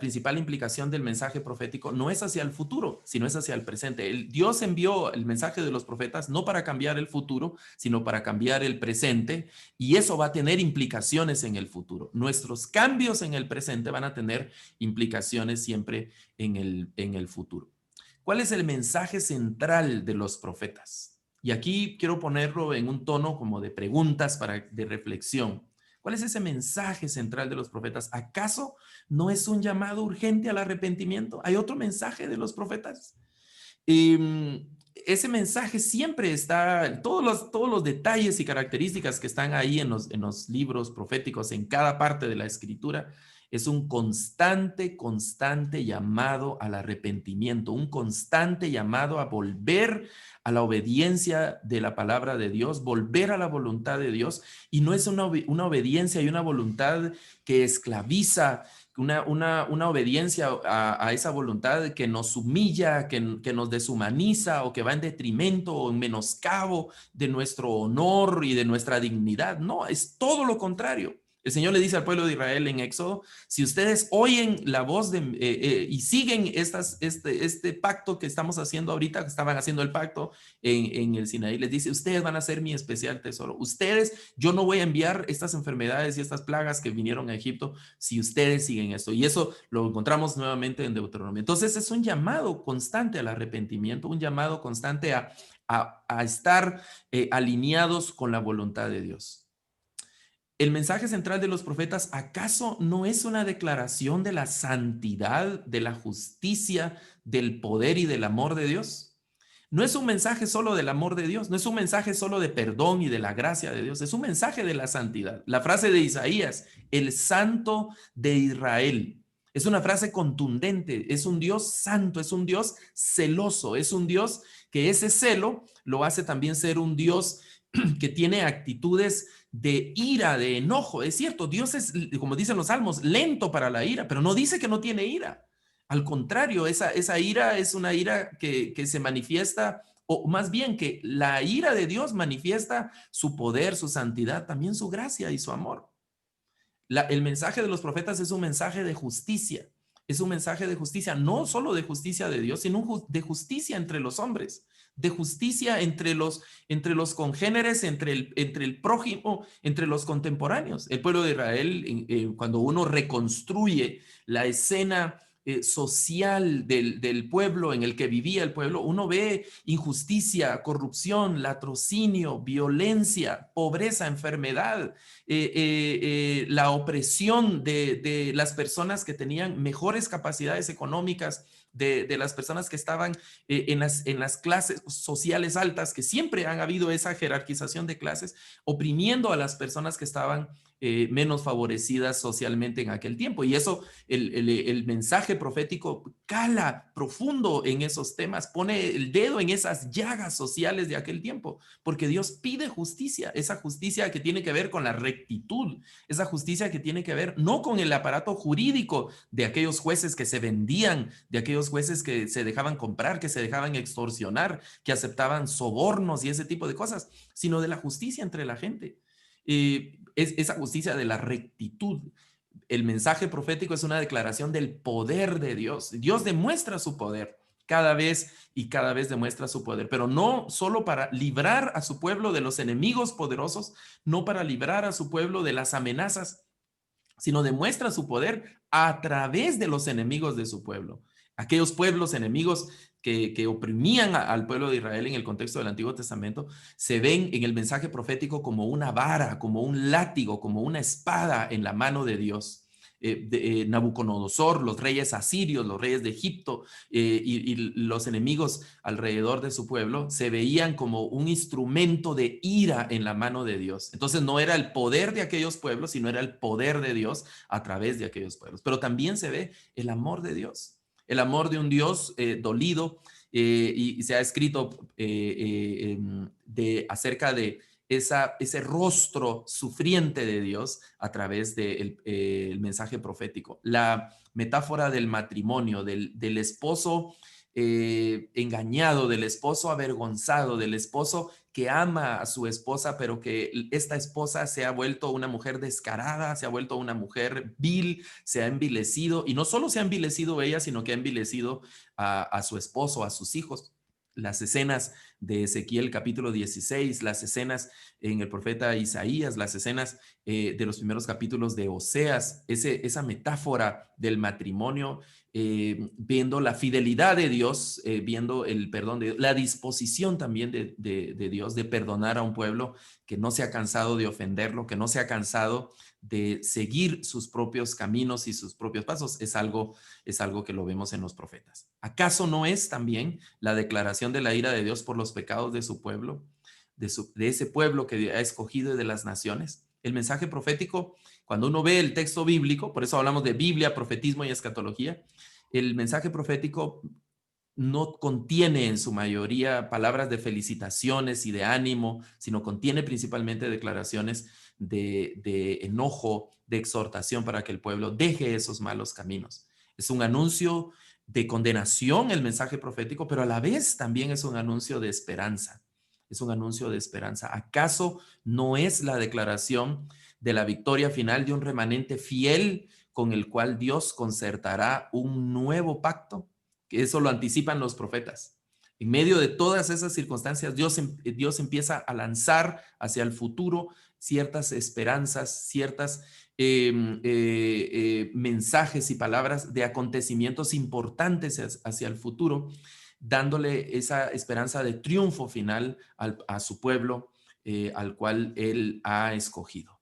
principal implicación del mensaje profético no es hacia el futuro, sino es hacia el presente. Dios envió el mensaje de los profetas no para cambiar el futuro, sino para cambiar el presente, y eso va a tener implicaciones en el futuro. Nuestros cambios en el presente van a tener implicaciones siempre en el futuro. ¿Cuál es el mensaje central de los profetas? Y aquí quiero ponerlo en un tono como de preguntas de reflexión. ¿Cuál es ese mensaje central de los profetas? ¿Acaso no es un llamado urgente al arrepentimiento? ¿Hay otro mensaje de los profetas? Ese mensaje siempre está, todos los detalles y características que están ahí en los libros proféticos, en cada parte de la escritura, es un constante llamado al arrepentimiento, un constante llamado a volver a la obediencia de la palabra de Dios, volver a la voluntad de Dios, y no es una obediencia y una voluntad que esclaviza, una obediencia a esa voluntad que nos humilla, que nos deshumaniza o que va en detrimento o en menoscabo de nuestro honor y de nuestra dignidad. No, es todo lo contrario. El Señor le dice al pueblo de Israel en Éxodo, si ustedes oyen la voz y siguen este pacto que estamos haciendo ahorita, que estaban haciendo el pacto en el Sinaí, les dice, ustedes van a ser mi especial tesoro. Ustedes, yo no voy a enviar estas enfermedades y estas plagas que vinieron a Egipto si ustedes siguen esto. Y eso lo encontramos nuevamente en Deuteronomio. Entonces es un llamado constante al arrepentimiento, un llamado constante a estar alineados con la voluntad de Dios. El mensaje central de los profetas, ¿acaso no es una declaración de la santidad, de la justicia, del poder y del amor de Dios? No es un mensaje solo del amor de Dios, no es un mensaje solo de perdón y de la gracia de Dios, es un mensaje de la santidad. La frase de Isaías, el Santo de Israel, es una frase contundente, es un Dios santo, es un Dios celoso, es un Dios que ese celo lo hace también ser un Dios que tiene actitudes de ira, de enojo. Es cierto, Dios es, como dicen los salmos, lento para la ira, pero no dice que no tiene ira. Al contrario, esa ira es una ira que se manifiesta, o más bien que la ira de Dios manifiesta su poder, su santidad, también su gracia y su amor. El mensaje de los profetas es un mensaje de justicia. Es un mensaje de justicia, no solo de justicia de Dios, sino de justicia entre los hombres, de justicia entre los congéneres, entre el prójimo, entre los contemporáneos. El pueblo de Israel, cuando uno reconstruye la escena social del pueblo en el que vivía el pueblo, uno ve injusticia, corrupción, latrocinio, violencia, pobreza, enfermedad, la opresión de las personas que tenían mejores capacidades económicas, de las personas que estaban en las clases sociales altas, que siempre han habido esa jerarquización de clases, oprimiendo a las personas que estaban menos favorecidas socialmente en aquel tiempo. Y eso, el mensaje profético cala profundo en esos temas, pone el dedo en esas llagas sociales de aquel tiempo, porque Dios pide justicia, esa justicia que tiene que ver con la rectitud, esa justicia que tiene que ver no con el aparato jurídico de aquellos jueces que se vendían, de aquellos jueces que se dejaban comprar, que se dejaban extorsionar, que aceptaban sobornos y ese tipo de cosas, sino de la justicia entre la gente. Es esa justicia de la rectitud. El mensaje profético es una declaración del poder de Dios. Dios demuestra su poder cada vez y cada vez demuestra su poder, pero no solo para librar a su pueblo de los enemigos poderosos, no para librar a su pueblo de las amenazas, sino demuestra su poder a través de los enemigos de su pueblo. Aquellos pueblos enemigos que oprimían al pueblo de Israel en el contexto del Antiguo Testamento, se ven en el mensaje profético como una vara, como un látigo, como una espada en la mano de Dios. Nabucodonosor, los reyes asirios, los reyes de Egipto y los enemigos alrededor de su pueblo se veían como un instrumento de ira en la mano de Dios. Entonces no era el poder de aquellos pueblos, sino era el poder de Dios a través de aquellos pueblos. Pero también se ve el amor de Dios, el amor de un Dios dolido, y se ha escrito acerca de ese rostro sufriente de Dios a través del mensaje profético. La metáfora del matrimonio, del esposo engañado, del esposo avergonzado, del esposo que ama a su esposa, pero que esta esposa se ha vuelto una mujer descarada, se ha vuelto una mujer vil, se ha envilecido, y no solo se ha envilecido ella, sino que ha envilecido a su esposo, a sus hijos. Las escenas de Ezequiel capítulo 16, las escenas en el profeta Isaías, las escenas de los primeros capítulos de Oseas, esa metáfora del matrimonio, viendo la fidelidad de Dios, viendo el perdón de Dios, la disposición también de Dios de perdonar a un pueblo que no se ha cansado de ofenderlo, que no se ha cansado de seguir sus propios caminos y sus propios pasos, es algo que lo vemos en los profetas. ¿Acaso no es también la declaración de la ira de Dios por los pecados de su pueblo, de ese pueblo que ha escogido de las naciones? El mensaje profético, cuando uno ve el texto bíblico, por eso hablamos de Biblia, profetismo y escatología, el mensaje profético no contiene en su mayoría palabras de felicitaciones y de ánimo, sino contiene principalmente declaraciones de enojo, de exhortación para que el pueblo deje esos malos caminos. Es un anuncio de condenación el mensaje profético, pero a la vez también es un anuncio de esperanza. Es un anuncio de esperanza. ¿Acaso no es la declaración de la victoria final de un remanente fiel con el cual Dios concertará un nuevo pacto? Que eso lo anticipan los profetas. En medio de todas esas circunstancias, Dios empieza a lanzar hacia el futuro ciertas esperanzas, ciertas mensajes y palabras de acontecimientos importantes hacia el futuro, dándole esa esperanza de triunfo final a su pueblo, al cual él ha escogido.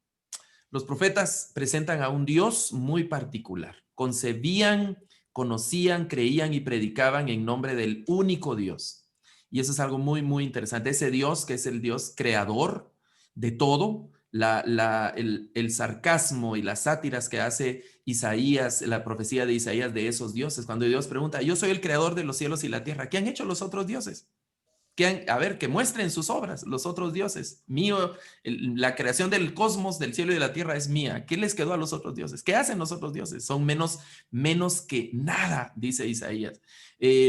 Los profetas presentan a un Dios muy particular. Concebían, conocían, creían y predicaban en nombre del único Dios. Y eso es algo muy, muy interesante. Ese Dios que es el Dios creador de todo, el sarcasmo y las sátiras que hace Isaías, la profecía de Isaías de esos dioses, cuando Dios pregunta, yo soy el creador de los cielos y la tierra, ¿qué han hecho los otros dioses? Que muestren sus obras, los otros dioses. Mío, la creación del cosmos, del cielo y de la tierra es mía. ¿Qué les quedó a los otros dioses? ¿Qué hacen los otros dioses? Son menos que nada, dice Isaías.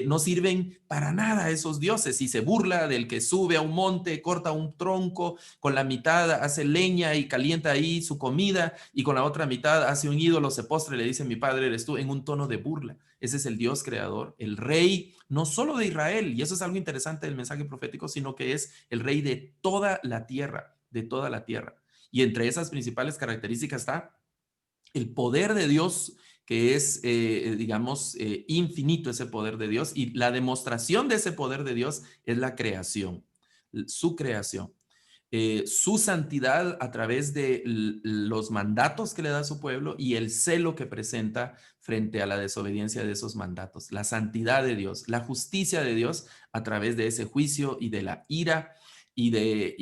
No sirven para nada esos dioses. Y se burla del que sube a un monte, corta un tronco, con la mitad hace leña y calienta ahí su comida, y con la otra mitad hace un ídolo, se postra y le dice, mi padre eres tú, en un tono de burla. Ese es el Dios creador, el rey, no solo de Israel, y eso es algo interesante del mensaje profético, sino que es el rey de toda la tierra, de toda la tierra. Y entre esas principales características está el poder de Dios, que es, infinito ese poder de Dios, y la demostración de ese poder de Dios es la creación, su creación. Su santidad a través de los mandatos que le da a su pueblo y el celo que presenta frente a la desobediencia de esos mandatos, la santidad de Dios, la justicia de Dios a través de ese juicio y de la ira y de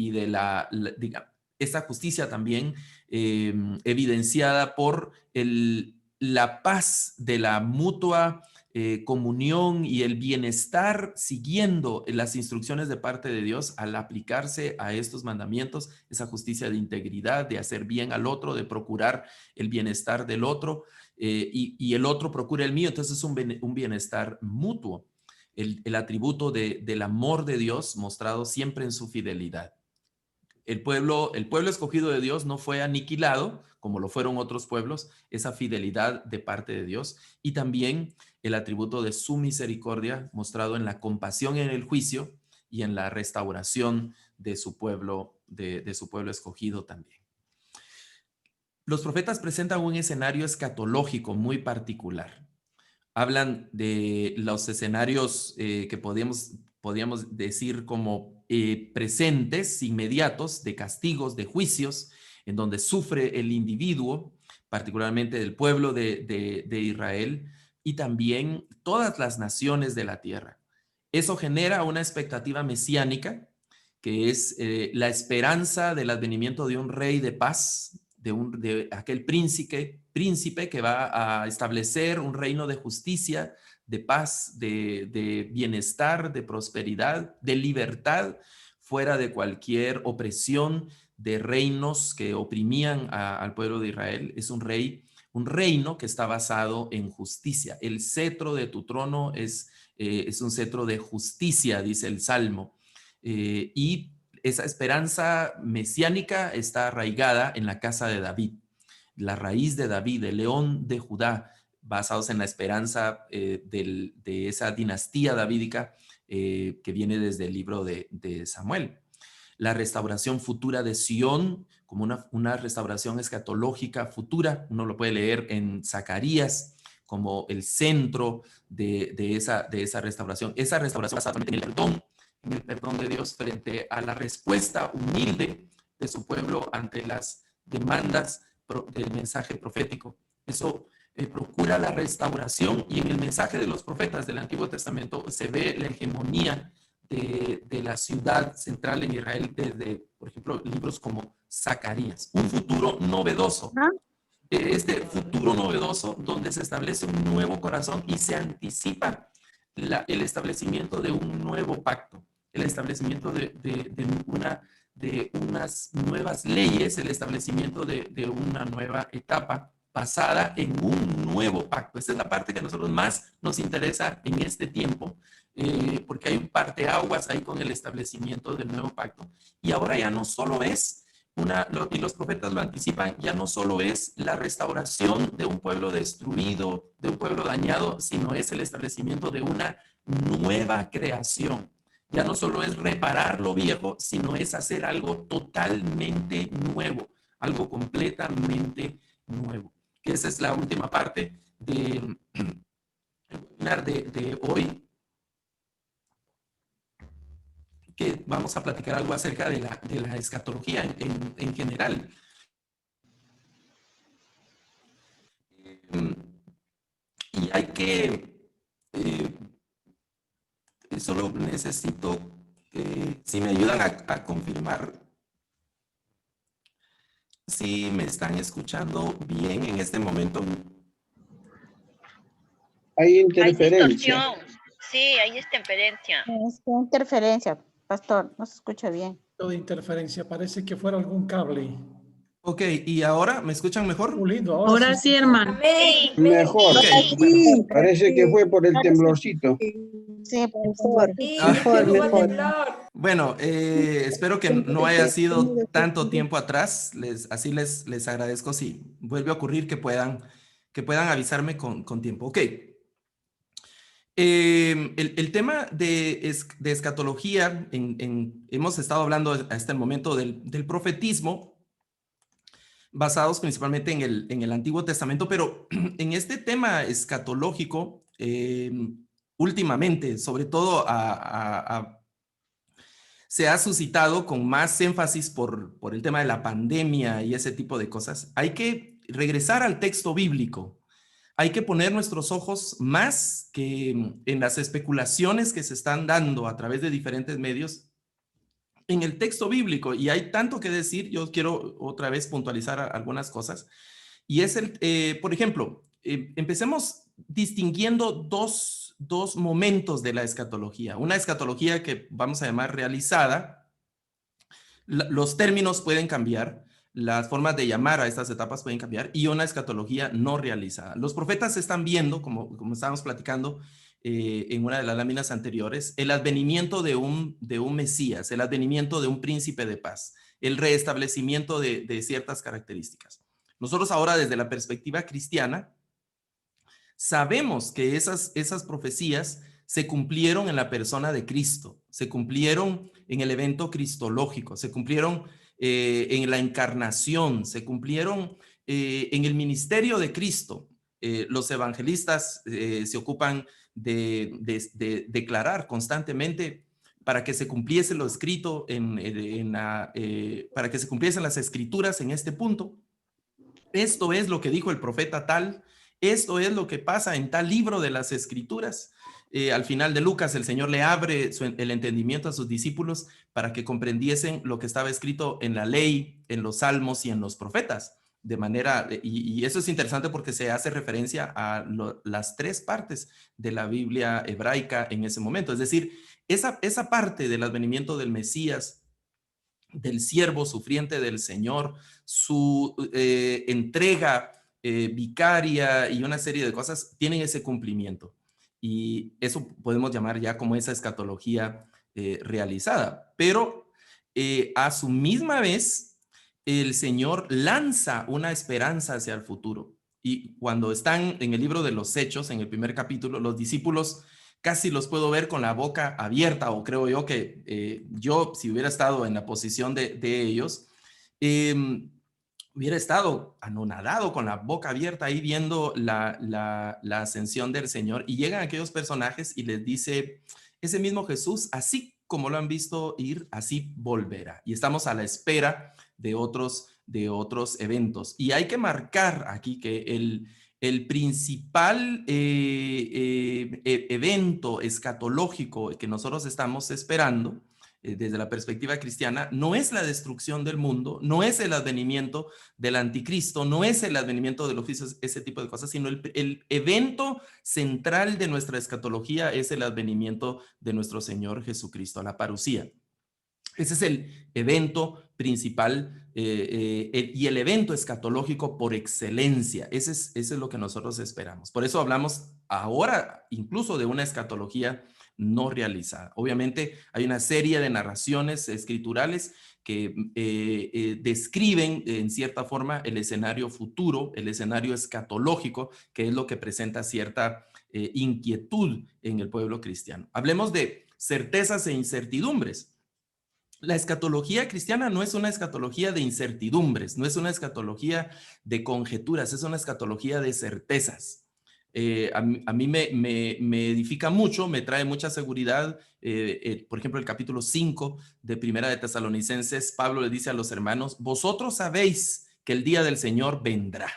esa justicia también evidenciada por la paz de la mutua comunión y el bienestar siguiendo las instrucciones de parte de Dios al aplicarse a estos mandamientos, esa justicia de integridad, de hacer bien al otro, de procurar el bienestar del otro y el otro procura el mío. Entonces es un bienestar mutuo, el atributo del amor de Dios mostrado siempre en su fidelidad. El pueblo escogido de Dios no fue aniquilado, como lo fueron otros pueblos, esa fidelidad de parte de Dios, y también el atributo de su misericordia mostrado en la compasión en el juicio y en la restauración de su pueblo, de su pueblo escogido también. los profetas presentan un escenario escatológico muy particular. Hablan de los escenarios que podríamos decir como presentes, inmediatos, de castigos, de juicios, en donde sufre el individuo, particularmente del pueblo de Israel, y también todas las naciones de la tierra. Eso genera una expectativa mesiánica, que es la esperanza del advenimiento de un rey de paz, de aquel príncipe que va a establecer un reino de justicia, de paz, de bienestar, de prosperidad, de libertad, fuera de cualquier opresión de reinos que oprimían al pueblo de Israel. Es un reino que está basado en justicia. El cetro de tu trono es un cetro de justicia, dice el Salmo. Y esa esperanza mesiánica está arraigada en la casa de David, la raíz de David, el león de Judá, basados en la esperanza de esa dinastía davídica que viene desde el libro de Samuel. La restauración futura de Sión, como una restauración escatológica futura, uno lo puede leer en Zacarías como el centro de esa restauración. Esa restauración basada en el perdón de Dios frente a la respuesta humilde de su pueblo ante las demandas del mensaje profético. Eso procura la restauración, y en el mensaje de los profetas del Antiguo Testamento se ve la hegemonía de la ciudad central en Israel desde, por ejemplo, libros como Zacarías. Un futuro novedoso. Este futuro novedoso donde se establece un nuevo corazón y se anticipa el establecimiento de un nuevo pacto, el establecimiento de unas nuevas leyes, el establecimiento de una nueva etapa basada en un nuevo pacto. Esta es la parte que a nosotros más nos interesa en este tiempo, porque hay un parteaguas ahí con el establecimiento del nuevo pacto. Y ahora ya no solo es y los profetas lo anticipan, ya no solo es la restauración de un pueblo destruido, de un pueblo dañado, sino es el establecimiento de una nueva creación. Ya no solo es reparar lo viejo, sino es hacer algo totalmente nuevo, algo completamente nuevo. Que esa es la última parte del webinar de hoy, que vamos a platicar algo acerca de la escatología en general. Y hay que, solo necesito, si me ayudan a confirmar si me están escuchando bien en este momento. Hay interferencia. Hay distorsión. Sí, hay interferencia. Es interferencia, pastor, no se escucha bien. De interferencia, parece que fuera algún cable. Ok, ¿y ahora me escuchan mejor? Muy lindo. Ahora sí, hermano. Sí. Mejor. Okay. Sí, parece que fue por el temblorcito. Sí, por favor. Mejor. Bueno, espero que no haya sido tanto tiempo atrás. Así les agradezco si vuelve a ocurrir que puedan avisarme con tiempo. Ok. El tema de escatología, hemos estado hablando hasta el momento del profetismo, basados principalmente en el Antiguo Testamento, pero en este tema escatológico, últimamente, sobre todo se ha suscitado con más énfasis por el tema de la pandemia y ese tipo de cosas. Hay que regresar al texto bíblico. Hay que poner nuestros ojos más que en las especulaciones que se están dando a través de diferentes medios en el texto bíblico. Y hay tanto que decir. Yo quiero otra vez puntualizar algunas cosas. Y es por ejemplo, empecemos distinguiendo dos momentos de la escatología. Una escatología que vamos a llamar realizada. Los términos pueden cambiar. Las formas de llamar a estas etapas pueden cambiar, y una escatología no realizada. Los profetas están viendo, como estábamos platicando en una de las láminas anteriores, el advenimiento de un Mesías, el advenimiento de un príncipe de paz, el restablecimiento de ciertas características. Nosotros ahora, desde la perspectiva cristiana, sabemos que esas profecías se cumplieron en la persona de Cristo, se cumplieron en el evento cristológico, se cumplieron en la encarnación, se cumplieron en el ministerio de Cristo, los evangelistas se ocupan de declarar constantemente para que se cumpliese lo escrito para que se cumpliesen las escrituras en este punto. Esto es lo que dijo el profeta tal, esto es lo que pasa en tal libro de las escrituras. Al final de Lucas, el Señor le abre el entendimiento a sus discípulos para que comprendiesen lo que estaba escrito en la ley, en los salmos y en los profetas. De manera, y eso es interesante porque se hace referencia a las tres partes de la Biblia hebraica en ese momento. Es decir, esa parte del advenimiento del Mesías, del siervo sufriente del Señor, su entrega vicaria y una serie de cosas tienen ese cumplimiento. Y eso podemos llamar ya como esa escatología realizada. Pero a su misma vez, el Señor lanza una esperanza hacia el futuro. Y cuando están en el libro de los Hechos, en el primer capítulo, los discípulos casi los puedo ver con la boca abierta, o creo yo que yo, si hubiera estado en la posición de ellos, hubiera estado anonadado con la boca abierta ahí viendo la ascensión del Señor. Y llegan aquellos personajes y les dice, ese mismo Jesús, así como lo han visto ir, así volverá. Y estamos a la espera de otros eventos. Y hay que marcar aquí que el principal evento escatológico que nosotros estamos esperando desde la perspectiva cristiana no es la destrucción del mundo, no es el advenimiento del anticristo, no es el advenimiento de los juicios, ese tipo de cosas, sino el evento central de nuestra escatología es el advenimiento de nuestro Señor Jesucristo, la parusía. Ese es el evento principal y el evento escatológico por excelencia. Ese es lo que nosotros esperamos. Por eso hablamos ahora incluso de una escatología no realizada. Obviamente hay una serie de narraciones escriturales que describen en cierta forma el escenario futuro, el escenario escatológico, que es lo que presenta cierta inquietud en el pueblo cristiano. Hablemos de certezas e incertidumbres. La escatología cristiana no es una escatología de incertidumbres, no es una escatología de conjeturas, es una escatología de certezas. A mí me edifica mucho, me trae mucha seguridad. Por ejemplo, el capítulo 5 de Primera de Tesalonicenses, Pablo le dice a los hermanos, vosotros sabéis que el día del Señor vendrá.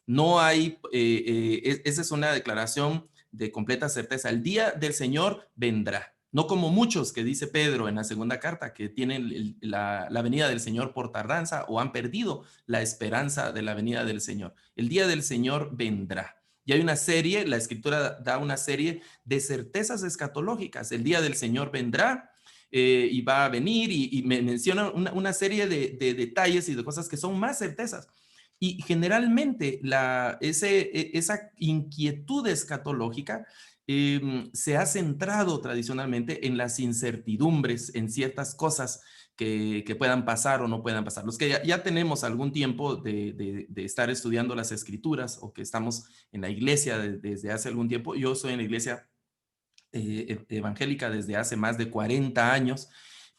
No hay, esa es una declaración de completa certeza. El día del Señor vendrá. No como muchos que dice Pedro en la segunda carta, que tienen la venida del Señor por tardanza o han perdido la esperanza de la venida del Señor. El día del Señor vendrá. Y hay una serie, la Escritura da una serie de certezas escatológicas. El día del Señor vendrá y va a venir y me menciona una serie de detalles y de cosas que son más certezas. Y generalmente esa inquietud escatológica se ha centrado tradicionalmente en las incertidumbres, en ciertas cosas que puedan pasar o no puedan pasar. Los que ya tenemos algún tiempo de estar estudiando las escrituras o que estamos en la iglesia desde hace algún tiempo, yo soy en la iglesia evangélica desde hace más de 40 años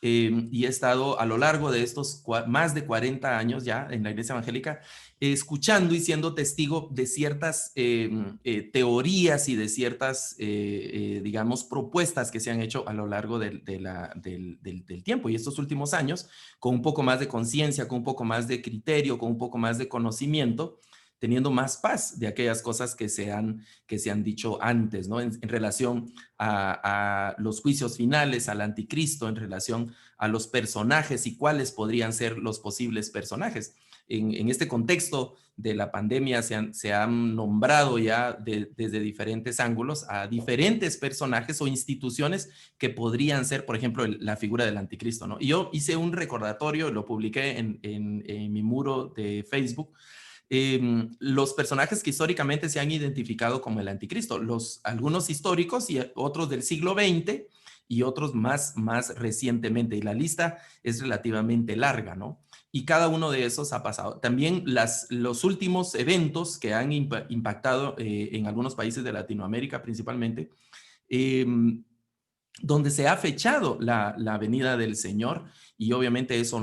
y he estado a lo largo de estos más de 40 años ya en la iglesia evangélica escuchando y siendo testigo de ciertas teorías y de ciertas, digamos, propuestas que se han hecho a lo largo del tiempo. Y estos últimos años, con un poco más de conciencia, con un poco más de criterio, con un poco más de conocimiento, teniendo más paz de aquellas cosas que se han dicho antes, ¿no? En relación a los juicios finales, al anticristo, en relación a los personajes y cuáles podrían ser los posibles personajes. En este contexto de la pandemia se han nombrado ya desde diferentes ángulos a diferentes personajes o instituciones que podrían ser, por ejemplo, la figura del anticristo, ¿no? Y yo hice un recordatorio, lo publiqué en mi muro de Facebook, los personajes que históricamente se han identificado como el anticristo, algunos históricos y otros del siglo XX y otros más recientemente. Y la lista es relativamente larga, ¿no? Y cada uno de esos ha pasado. También los últimos eventos que han impactado en algunos países de Latinoamérica principalmente, donde se ha fechado la venida del Señor, y obviamente eso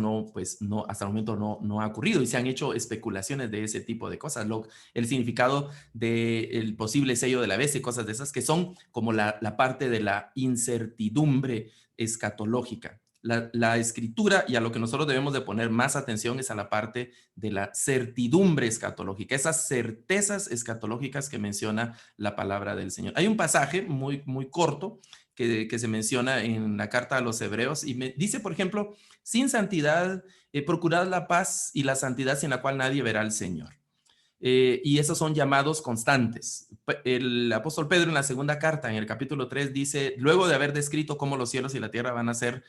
hasta el momento no ha ocurrido, y se han hecho especulaciones de ese tipo de cosas, el significado del posible sello de la bestia y cosas de esas que son como la parte de la incertidumbre escatológica. La escritura, y a lo que nosotros debemos de poner más atención, es a la parte de la certidumbre escatológica, esas certezas escatológicas que menciona la palabra del Señor. Hay un pasaje muy, muy corto que se menciona en la carta a los Hebreos, y me dice, por ejemplo, sin santidad, procurad la paz y la santidad sin la cual nadie verá al Señor. Y esos son llamados constantes. El apóstol Pedro en la segunda carta, en el capítulo 3, dice, luego de haber descrito cómo los cielos y la tierra van a ser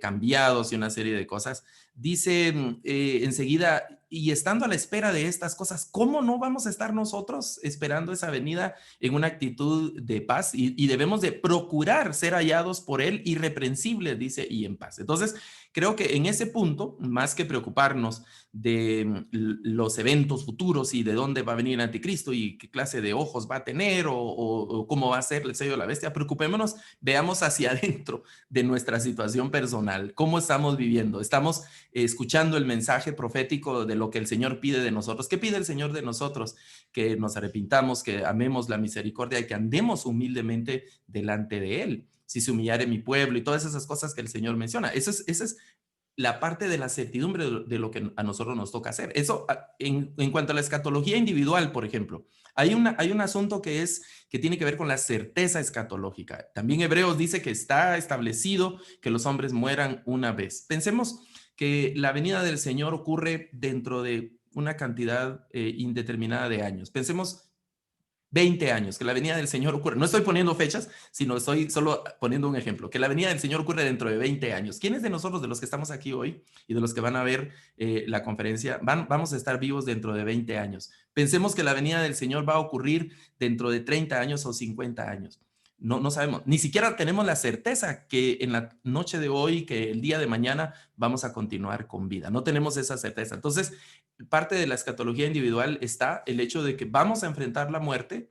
cambiados y una serie de cosas, dice enseguida, y estando a la espera de estas cosas, ¿cómo no vamos a estar nosotros esperando esa venida en una actitud de paz? Y debemos de procurar ser hallados por él irreprensibles, dice, y en paz. Entonces, creo que en ese punto, más que preocuparnos de los eventos futuros y de dónde va a venir el anticristo y qué clase de ojos va a tener o cómo va a ser el sello de la bestia, preocupémonos, veamos hacia adentro de nuestra situación personal, cómo estamos viviendo, estamos escuchando el mensaje profético de lo que el Señor pide de nosotros. ¿Qué pide el Señor de nosotros? Que nos arrepintamos, que amemos la misericordia y que andemos humildemente delante de Él. Si se humillare mi pueblo y todas esas cosas que el Señor menciona. Esa es la parte de la certidumbre de lo que a nosotros nos toca hacer. Eso en cuanto a la escatología individual, por ejemplo, hay un asunto que tiene que ver con la certeza escatológica. También Hebreos dice que está establecido que los hombres mueran una vez. Pensemos que la venida del Señor ocurre dentro de una cantidad indeterminada de años. Pensemos 20 años, que la venida del Señor ocurre. No estoy poniendo fechas, sino estoy solo poniendo un ejemplo. Que la venida del Señor ocurre dentro de 20 años. ¿Quiénes de nosotros, de los que estamos aquí hoy y de los que van a ver la conferencia, vamos a estar vivos dentro de 20 años? Pensemos que la venida del Señor va a ocurrir dentro de 30 años o 50 años. No sabemos. Ni siquiera tenemos la certeza que en la noche de hoy, que el día de mañana vamos a continuar con vida. No tenemos esa certeza. Entonces, parte de la escatología individual está el hecho de que vamos a enfrentar la muerte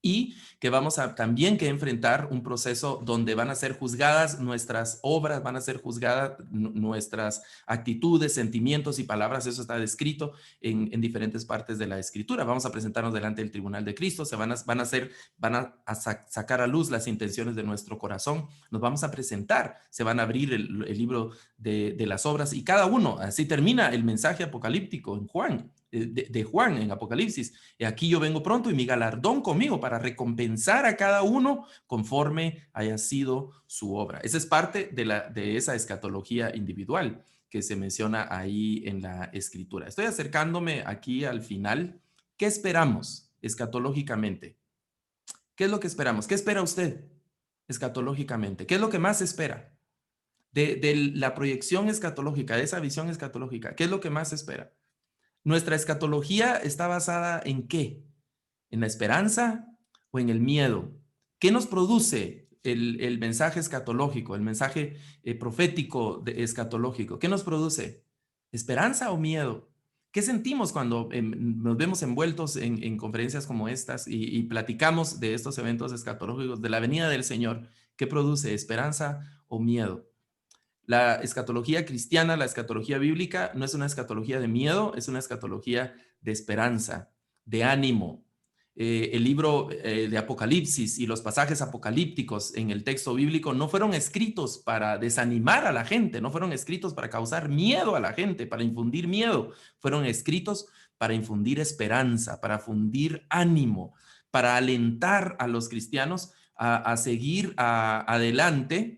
y que vamos a también que enfrentar un proceso donde van a ser juzgadas nuestras obras, van a ser juzgadas nuestras actitudes, sentimientos y palabras. Eso está descrito en diferentes partes de la Escritura. Vamos a presentarnos delante del tribunal de Cristo, van a sacar a luz las intenciones de nuestro corazón, nos vamos a presentar, se van a abrir el libro de las obras, y cada uno, así termina el mensaje apocalíptico en Juan. De Juan en Apocalipsis, aquí yo vengo pronto y mi galardón conmigo para recompensar a cada uno conforme haya sido su obra. Esa es parte de esa escatología individual que se menciona ahí en la Escritura. Estoy acercándome aquí al final. ¿Qué esperamos escatológicamente? ¿Qué es lo que esperamos? ¿Qué espera usted escatológicamente? ¿Qué es lo que más espera de la proyección escatológica, de esa visión escatológica? ¿Qué es lo que más espera? ¿Nuestra escatología está basada en qué? ¿En la esperanza o en el miedo? ¿Qué nos produce el mensaje escatológico, el mensaje profético escatológico? ¿Qué nos produce? ¿Esperanza o miedo? ¿Qué sentimos cuando nos vemos envueltos en conferencias como estas y platicamos de estos eventos escatológicos, de la venida del Señor? ¿Qué produce? ¿Esperanza o miedo? La escatología cristiana, la escatología bíblica, no es una escatología de miedo, es una escatología de esperanza, de ánimo. El libro de Apocalipsis y los pasajes apocalípticos en el texto bíblico no fueron escritos para desanimar a la gente, no fueron escritos para causar miedo a la gente, para infundir miedo, fueron escritos para infundir esperanza, para fundir ánimo, para alentar a los cristianos a seguir adelante,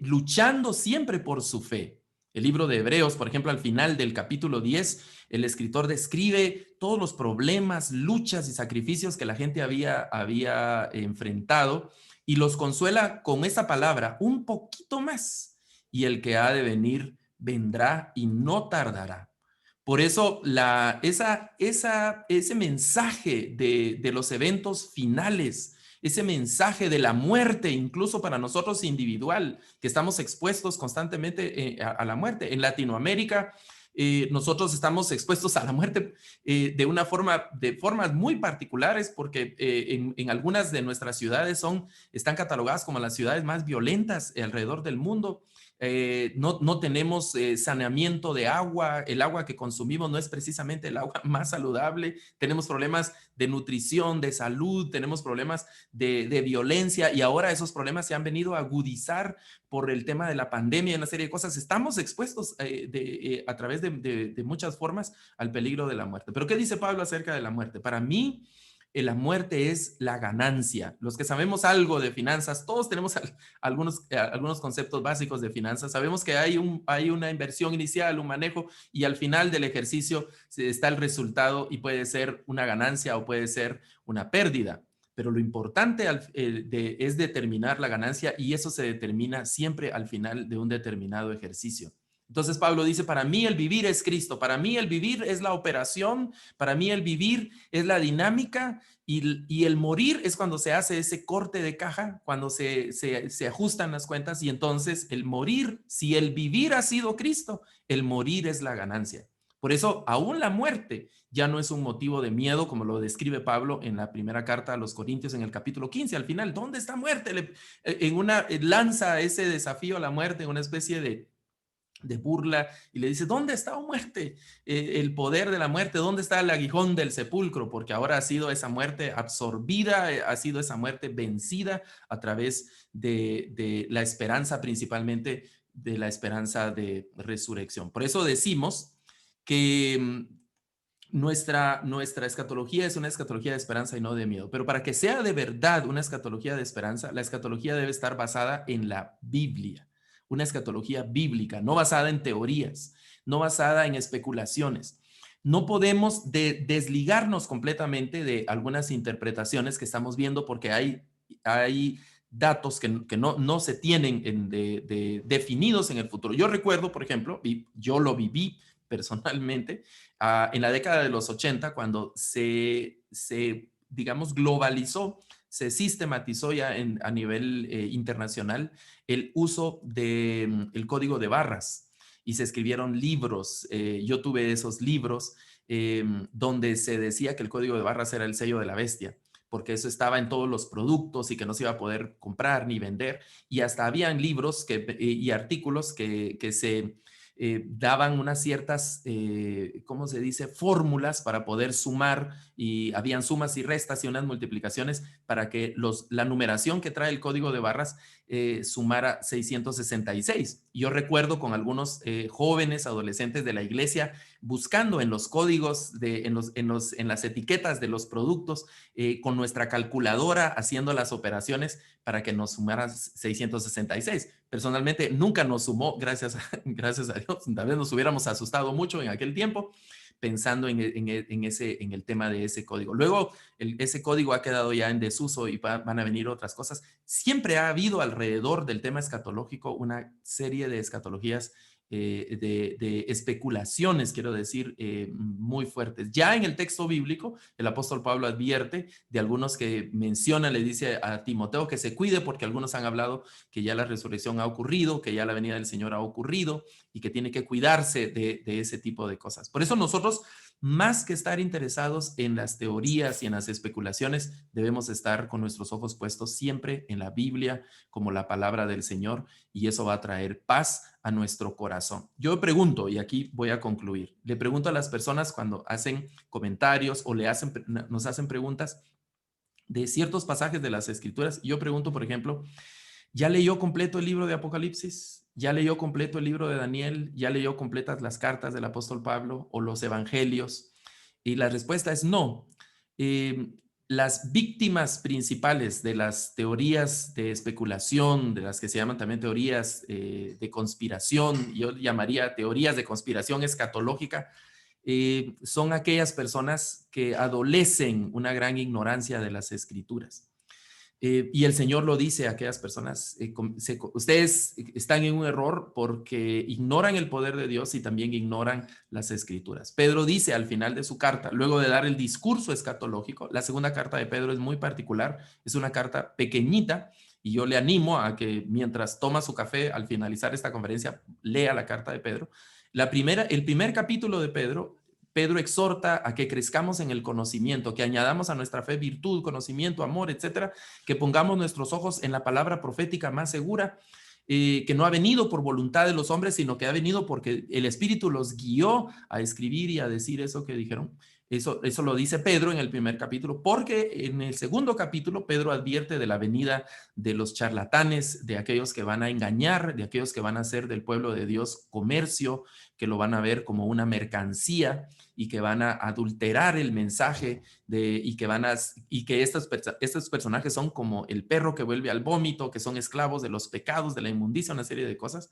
luchando siempre por su fe. El libro de Hebreos, por ejemplo, al final del capítulo 10, el escritor describe todos los problemas, luchas y sacrificios que la gente había enfrentado, y los consuela con esa palabra: un poquito más, y el que ha de venir vendrá y no tardará. Por eso ese mensaje de los eventos finales, ese mensaje de la muerte, incluso para nosotros individual, que estamos expuestos constantemente a la muerte. En Latinoamérica, nosotros estamos expuestos a la muerte de formas muy particulares, porque en algunas de nuestras ciudades están catalogadas como las ciudades más violentas alrededor del mundo. No tenemos saneamiento de agua, el agua que consumimos no es precisamente el agua más saludable, tenemos problemas de nutrición, de salud, tenemos problemas de violencia, y ahora esos problemas se han venido a agudizar por el tema de la pandemia y una serie de cosas. Estamos expuestos a través de muchas formas al peligro de la muerte. Pero ¿qué dice Pablo acerca de la muerte? Para mí, la muerte es la ganancia. Los que sabemos algo de finanzas, todos tenemos algunos conceptos básicos de finanzas. Sabemos que hay una inversión inicial, un manejo, y al final del ejercicio está el resultado, y puede ser una ganancia o puede ser una pérdida. Pero lo importante es determinar la ganancia, y eso se determina siempre al final de un determinado ejercicio. Entonces Pablo dice, para mí el vivir es Cristo, para mí el vivir es la operación, para mí el vivir es la dinámica, y el morir es cuando se hace ese corte de caja, cuando se ajustan las cuentas, y entonces el morir, si el vivir ha sido Cristo, el morir es la ganancia. Por eso aún la muerte ya no es un motivo de miedo, como lo describe Pablo en la primera carta a los Corintios en el capítulo 15. Al final, ¿dónde está muerte? Lanza ese desafío a la muerte en una especie de burla, y le dice, ¿dónde está, oh muerte? El poder de la muerte, ¿dónde está el aguijón del sepulcro? Porque ahora ha sido esa muerte absorbida, ha sido esa muerte vencida a través de la esperanza, principalmente de la esperanza de resurrección. Por eso decimos que nuestra escatología es una escatología de esperanza y no de miedo. Pero para que sea de verdad una escatología de esperanza, la escatología debe estar basada en la Biblia. Una escatología bíblica, no basada en teorías, no basada en especulaciones. No podemos desligarnos completamente de algunas interpretaciones que estamos viendo, porque hay datos que no se tienen definidos en el futuro. Yo recuerdo, por ejemplo, y yo lo viví personalmente, en la década de los 80, cuando digamos, globalizó, se sistematizó ya a nivel internacional el uso del código de barras, y se escribieron libros. Yo tuve esos libros donde se decía que el código de barras era el sello de la bestia, porque eso estaba en todos los productos y que no se iba a poder comprar ni vender. Y hasta habían libros y artículos que se daban unas ciertas, ¿cómo se dice?, fórmulas para poder sumar, y habían sumas y restas y unas multiplicaciones para que la numeración que trae el código de barras sumara 666. Yo recuerdo con algunos jóvenes, adolescentes de la iglesia, buscando en los códigos, en las etiquetas de los productos, con nuestra calculadora, haciendo las operaciones para que nos sumara 666. Personalmente nunca nos sumó, gracias a Dios. Tal vez nos hubiéramos asustado mucho en aquel tiempo pensando en el tema de ese código. Luego ese código ha quedado ya en desuso y van a venir otras cosas. Siempre ha habido alrededor del tema escatológico una serie de escatologías, de especulaciones, quiero decir, muy fuertes. Ya en el texto bíblico, el apóstol Pablo advierte de algunos que menciona, le dice a Timoteo que se cuide, porque algunos han hablado que ya la resurrección ha ocurrido, que ya la venida del Señor ha ocurrido, y que tiene que cuidarse de ese tipo de cosas. Por eso nosotros, más que estar interesados en las teorías y en las especulaciones, debemos estar con nuestros ojos puestos siempre en la Biblia como la palabra del Señor, y eso va a traer paz a nuestro corazón. Yo pregunto, y aquí voy a concluir, le pregunto a las personas cuando hacen comentarios o nos hacen preguntas de ciertos pasajes de las Escrituras. Yo pregunto, por ejemplo, ¿ya leyó completo el libro de Apocalipsis? ¿Ya leyó completo el libro de Daniel? ¿Ya leyó completas las cartas del apóstol Pablo o los evangelios? Y la respuesta es no. Las víctimas principales de las teorías de especulación, de las que se llaman también teorías de conspiración, yo llamaría teorías de conspiración escatológica, son aquellas personas que adolecen una gran ignorancia de las Escrituras. Y el Señor lo dice a aquellas personas, ustedes están en un error porque ignoran el poder de Dios y también ignoran las Escrituras. Pedro dice al final de su carta, luego de dar el discurso escatológico, la segunda carta de Pedro es muy particular, es una carta pequeñita, y yo le animo a que mientras toma su café al finalizar esta conferencia, lea la carta de Pedro. El primer capítulo de Pedro exhorta a que crezcamos en el conocimiento, que añadamos a nuestra fe virtud, conocimiento, amor, etcétera, que pongamos nuestros ojos en la palabra profética más segura, que no ha venido por voluntad de los hombres, sino que ha venido porque el Espíritu los guió a escribir y a decir eso que dijeron. Eso lo dice Pedro en el primer capítulo, porque en el segundo capítulo Pedro advierte de la venida de los charlatanes, de aquellos que van a engañar, de aquellos que van a hacer del pueblo de Dios comercio, que lo van a ver como una mercancía y que van a adulterar el mensaje y que estos personajes son como el perro que vuelve al vómito, que son esclavos de los pecados, de la inmundicia, una serie de cosas.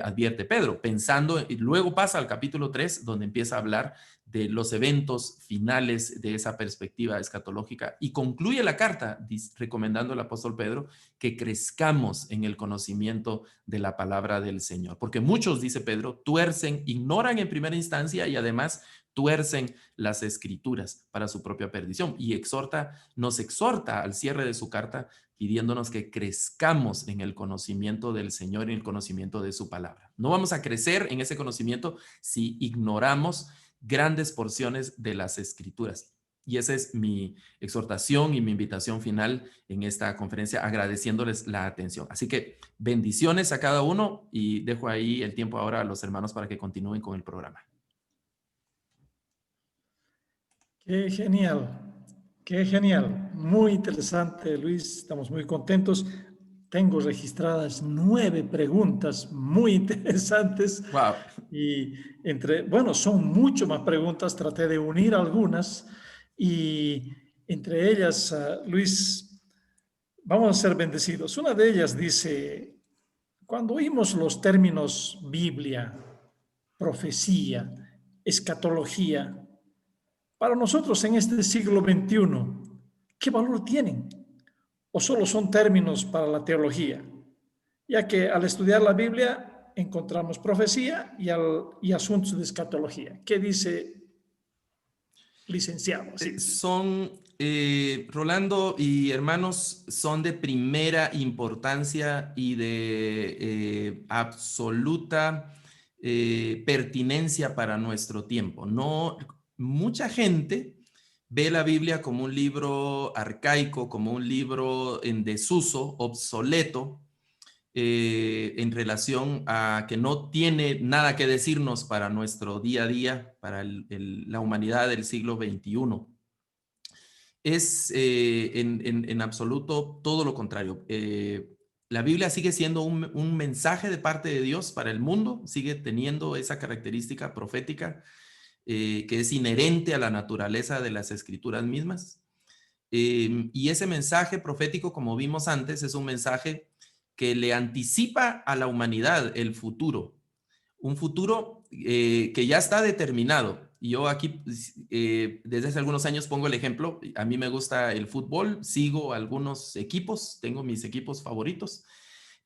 Advierte Pedro, pensando, y luego pasa al capítulo 3, donde empieza a hablar de los eventos finales de esa perspectiva escatológica y concluye la carta recomendando al apóstol Pedro que crezcamos en el conocimiento de la palabra del Señor. Porque muchos, dice Pedro, ignoran en primera instancia y además tuercen las escrituras para su propia perdición. Y nos exhorta al cierre de su carta pidiéndonos que crezcamos en el conocimiento del Señor y en el conocimiento de su palabra. No vamos a crecer en ese conocimiento si ignoramos grandes porciones de las escrituras. Y esa es mi exhortación y mi invitación final en esta conferencia, agradeciéndoles la atención. Así que bendiciones a cada uno y dejo ahí el tiempo ahora a los hermanos para que continúen con el programa. Qué genial, muy interesante, Luis, estamos muy contentos. Tengo registradas 9 preguntas muy interesantes. Wow. Y son mucho más preguntas, traté de unir algunas y entre ellas, Luis, vamos a ser bendecidos. Una de ellas dice, cuando oímos los términos Biblia, profecía, escatología, para nosotros en este siglo XXI, ¿qué valor tienen? ¿O solo son términos para la teología? Ya que al estudiar la Biblia encontramos profecía y asuntos de escatología. ¿Qué dice, licenciado? Rolando y hermanos, son de primera importancia y de absoluta pertinencia para nuestro tiempo. Mucha gente ve la Biblia como un libro arcaico, como un libro en desuso, obsoleto, en relación a que no tiene nada que decirnos para nuestro día a día, para la humanidad del siglo XXI. Es en absoluto todo lo contrario. La Biblia sigue siendo un mensaje de parte de Dios para el mundo, sigue teniendo esa característica profética que es inherente a la naturaleza de las escrituras mismas. Y ese mensaje profético, como vimos antes, es un mensaje que le anticipa a la humanidad el futuro, un futuro que ya está determinado. Y yo aquí, desde hace algunos años pongo el ejemplo, a mí me gusta el fútbol, sigo algunos equipos, tengo mis equipos favoritos,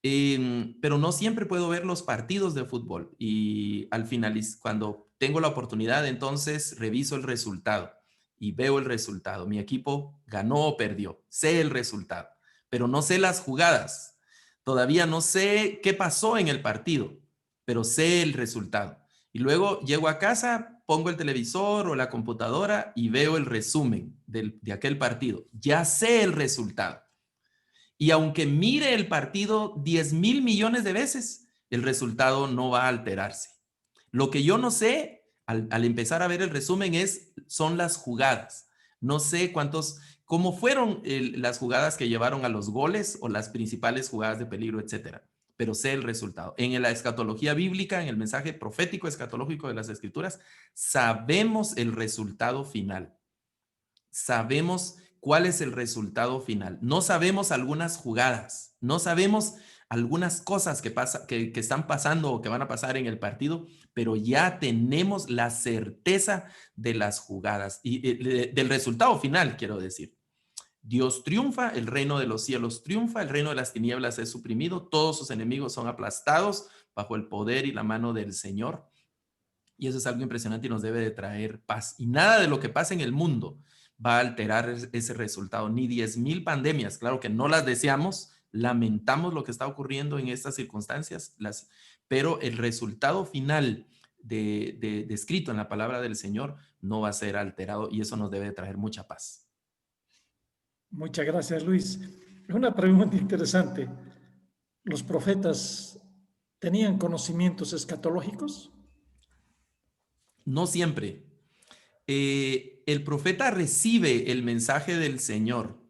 pero no siempre puedo ver los partidos de fútbol. Y al final, cuando tengo la oportunidad, entonces reviso el resultado y veo el resultado. Mi equipo ganó o perdió, sé el resultado, pero no sé las jugadas. Todavía no sé qué pasó en el partido, pero sé el resultado. Y luego llego a casa, pongo el televisor o la computadora y veo el resumen de aquel partido. Ya sé el resultado. Y aunque mire el partido 10,000 millones de veces, el resultado no va a alterarse. Lo que yo no sé al empezar a ver el resumen son las jugadas. No sé cómo fueron las jugadas que llevaron a los goles o las principales jugadas de peligro, etcétera. Pero sé el resultado. En la escatología bíblica, en el mensaje profético escatológico de las escrituras, sabemos el resultado final. Sabemos cuál es el resultado final. No sabemos algunas jugadas, no sabemos algunas cosas que están pasando o que van a pasar en el partido, pero ya tenemos la certeza de las jugadas y del resultado final, quiero decir. Dios triunfa, el reino de los cielos triunfa, el reino de las tinieblas es suprimido, todos sus enemigos son aplastados bajo el poder y la mano del Señor. Y eso es algo impresionante y nos debe de traer paz. Y nada de lo que pasa en el mundo va a alterar ese resultado, ni 10,000 pandemias. Claro que no las deseamos, lamentamos lo que está ocurriendo en estas circunstancias, pero el resultado final descrito en la palabra del Señor no va a ser alterado, y eso nos debe traer mucha paz. Muchas gracias, Luis. Una pregunta interesante. ¿Los profetas tenían conocimientos escatológicos? No siempre. El profeta recibe el mensaje del Señor,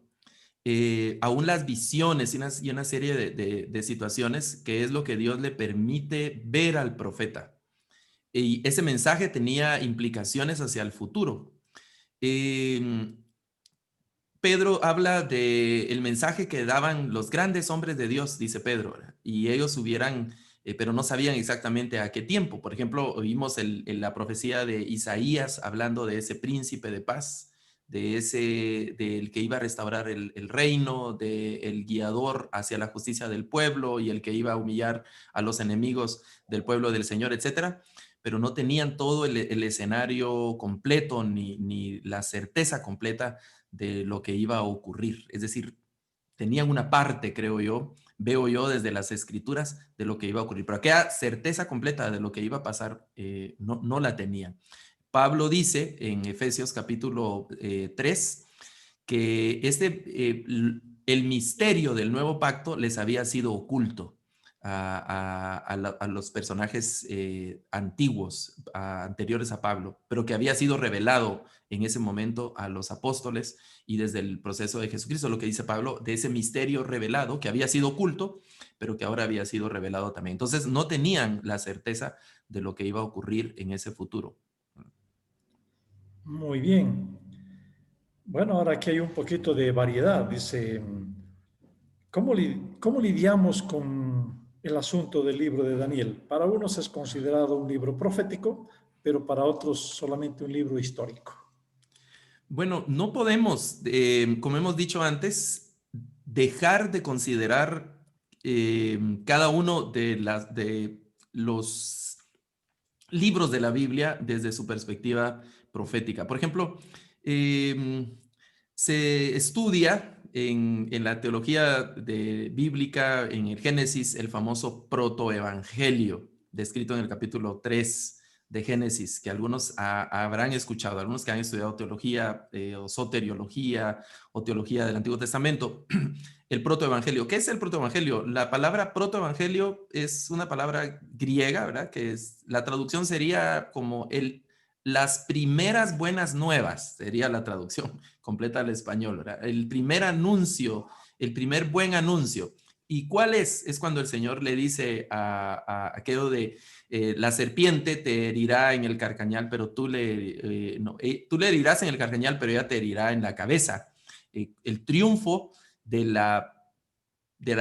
aún las visiones y una serie de situaciones, que es lo que Dios le permite ver al profeta. Y ese mensaje tenía implicaciones hacia el futuro. Pedro habla del mensaje que daban los grandes hombres de Dios, dice Pedro, ¿verdad? Y ellos pero no sabían exactamente a qué tiempo. Por ejemplo, oímos la profecía de Isaías hablando de ese príncipe de paz, del que iba a restaurar el reino, del guiador hacia la justicia del pueblo y el que iba a humillar a los enemigos del pueblo del Señor, etcétera. Pero no tenían todo el escenario completo ni la certeza completa de lo que iba a ocurrir. Es decir, tenían una parte, veo yo desde las escrituras, de lo que iba a ocurrir. Pero aquella certeza completa de lo que iba a pasar no la tenían. Pablo dice en Efesios capítulo 3 que el misterio del nuevo pacto les había sido oculto a los personajes antiguos, anteriores a Pablo, pero que había sido revelado en ese momento a los apóstoles y desde el proceso de Jesucristo, lo que dice Pablo, de ese misterio revelado que había sido oculto, pero que ahora había sido revelado también. Entonces no tenían la certeza de lo que iba a ocurrir en ese futuro. Muy bien. Bueno, ahora aquí hay un poquito de variedad. Dice, ¿cómo lidiamos con el asunto del libro de Daniel? Para unos es considerado un libro profético, pero para otros solamente un libro histórico. Bueno, no podemos, como hemos dicho antes, dejar de considerar cada uno de los libros de la Biblia desde su perspectiva profética. Por ejemplo, se estudia en la teología bíblica, en el Génesis, el famoso protoevangelio, descrito en el capítulo 3 de Génesis, que algunos habrán escuchado, algunos que han estudiado teología o soteriología o teología del Antiguo Testamento. El protoevangelio. ¿Qué es el protoevangelio? La palabra protoevangelio es una palabra griega, ¿verdad? La traducción sería como las primeras buenas nuevas, sería la traducción completa al español, ¿verdad? El primer anuncio, el primer buen anuncio. ¿Y cuál es? Es cuando el Señor le dice a aquello de la serpiente te herirá en el carcañal, pero tú le herirás en el carcañal, pero ella te herirá en la cabeza. El triunfo de la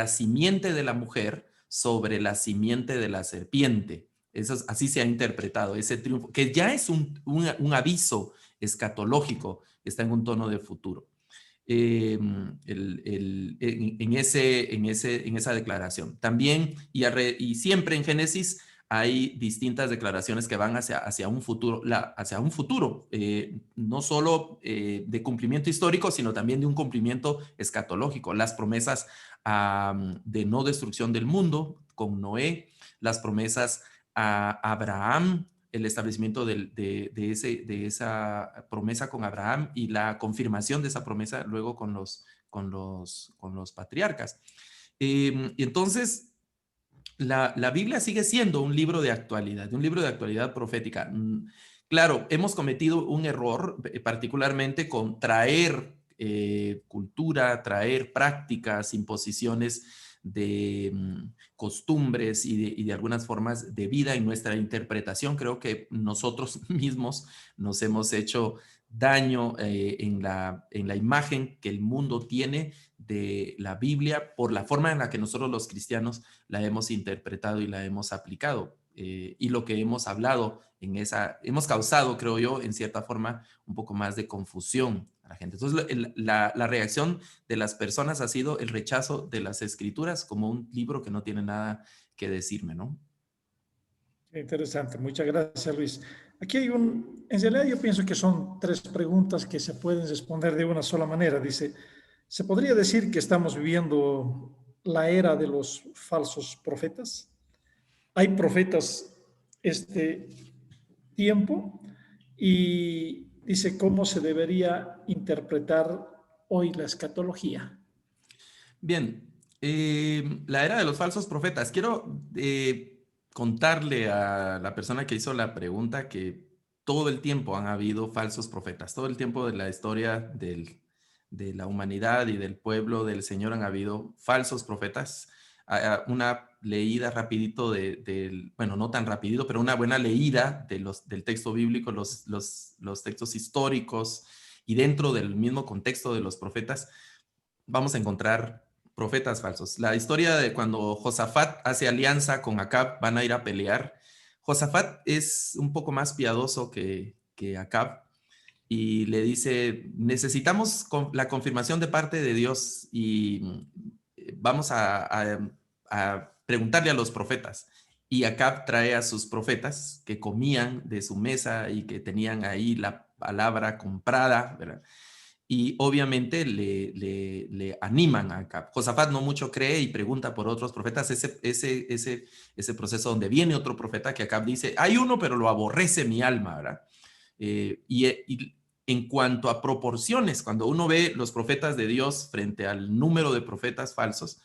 simiente de la mujer sobre la simiente de la serpiente. Así se ha interpretado ese triunfo, que ya es un aviso escatológico, está en un tono de futuro. En esa declaración. También, y siempre en Génesis, hay distintas declaraciones que van hacia un futuro, no solo de cumplimiento histórico, sino también de un cumplimiento escatológico. Las promesas de no destrucción del mundo con Noé, las promesas a Abraham, el establecimiento de esa promesa con Abraham y la confirmación de esa promesa luego con los patriarcas. Y entonces, la Biblia sigue siendo un libro de actualidad profética. Claro, hemos cometido un error, particularmente con traer cultura, traer prácticas, imposiciones de costumbres y de algunas formas de vida en nuestra interpretación. Creo que nosotros mismos nos hemos hecho daño en la imagen que el mundo tiene de la Biblia por la forma en la que nosotros los cristianos la hemos interpretado y la hemos aplicado. Y lo que hemos hablado hemos causado, creo yo, en cierta forma, un poco más de confusión a la gente. Entonces, la reacción de las personas ha sido el rechazo de las escrituras como un libro que no tiene nada que decirme, ¿no? Interesante, muchas gracias, Luis. Aquí hay en realidad yo pienso que son 3 preguntas que se pueden responder de una sola manera. Dice, ¿se podría decir que estamos viviendo la era de los falsos profetas? ¿Hay profetas tiempo y dice cómo se debería interpretar hoy la escatología. Bien, la era de los falsos profetas. Quiero contarle a la persona que hizo la pregunta que todo el tiempo han habido falsos profetas. Todo el tiempo de la historia de la humanidad y del pueblo del Señor han habido falsos profetas. Una leída rapidito bueno, no tan rapidito, pero una buena leída del texto bíblico, los textos históricos y dentro del mismo contexto de los profetas, vamos a encontrar profetas falsos. La historia de cuando Josafat hace alianza con Acab, van a ir a pelear. Josafat es un poco más piadoso que Acab y le dice, necesitamos la confirmación de parte de Dios y vamos a preguntarle a los profetas. Y Acab trae a sus profetas que comían de su mesa y que tenían ahí la palabra comprada, ¿verdad? Y obviamente le animan a Acab. Josafat no mucho cree y pregunta por otros profetas. Ese proceso donde viene otro profeta que Acab dice, hay uno, pero lo aborrece mi alma, ¿verdad? Y en cuanto a proporciones, cuando uno ve los profetas de Dios frente al número de profetas falsos,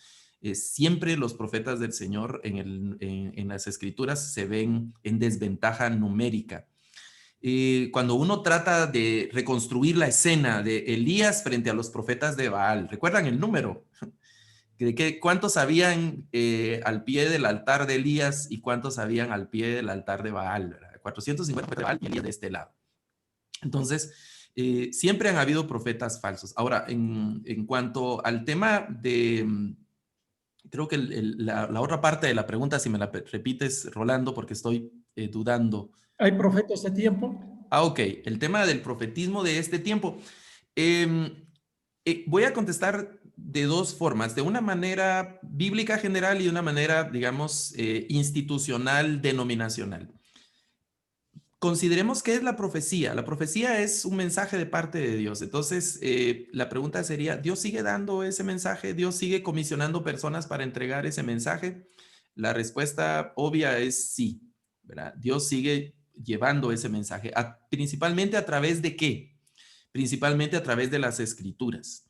siempre los profetas del Señor en las escrituras se ven en desventaja numérica. Cuando uno trata de reconstruir la escena de Elías frente a los profetas de Baal, ¿recuerdan el número? ¿Cuántos habían al pie del altar de Elías y cuántos habían al pie del altar de Baal? ¿Verdad? 450 de Baal y Elías de este lado. Entonces, siempre han habido profetas falsos. Ahora, en cuanto al tema de, creo que la otra parte de la pregunta, si me la repites, Rolando, porque estoy dudando. ¿Hay profetas de tiempo? Ok, el tema del profetismo de este tiempo. Voy a contestar de dos formas, de una manera bíblica general y de una manera, digamos, institucional, denominacional. Consideremos qué es la profecía. La profecía es un mensaje de parte de Dios. Entonces, la pregunta sería, ¿Dios sigue dando ese mensaje? ¿Dios sigue comisionando personas para entregar ese mensaje? La respuesta obvia es sí, ¿verdad? Dios sigue llevando ese mensaje, principalmente a través de ¿qué? Principalmente a través de las escrituras.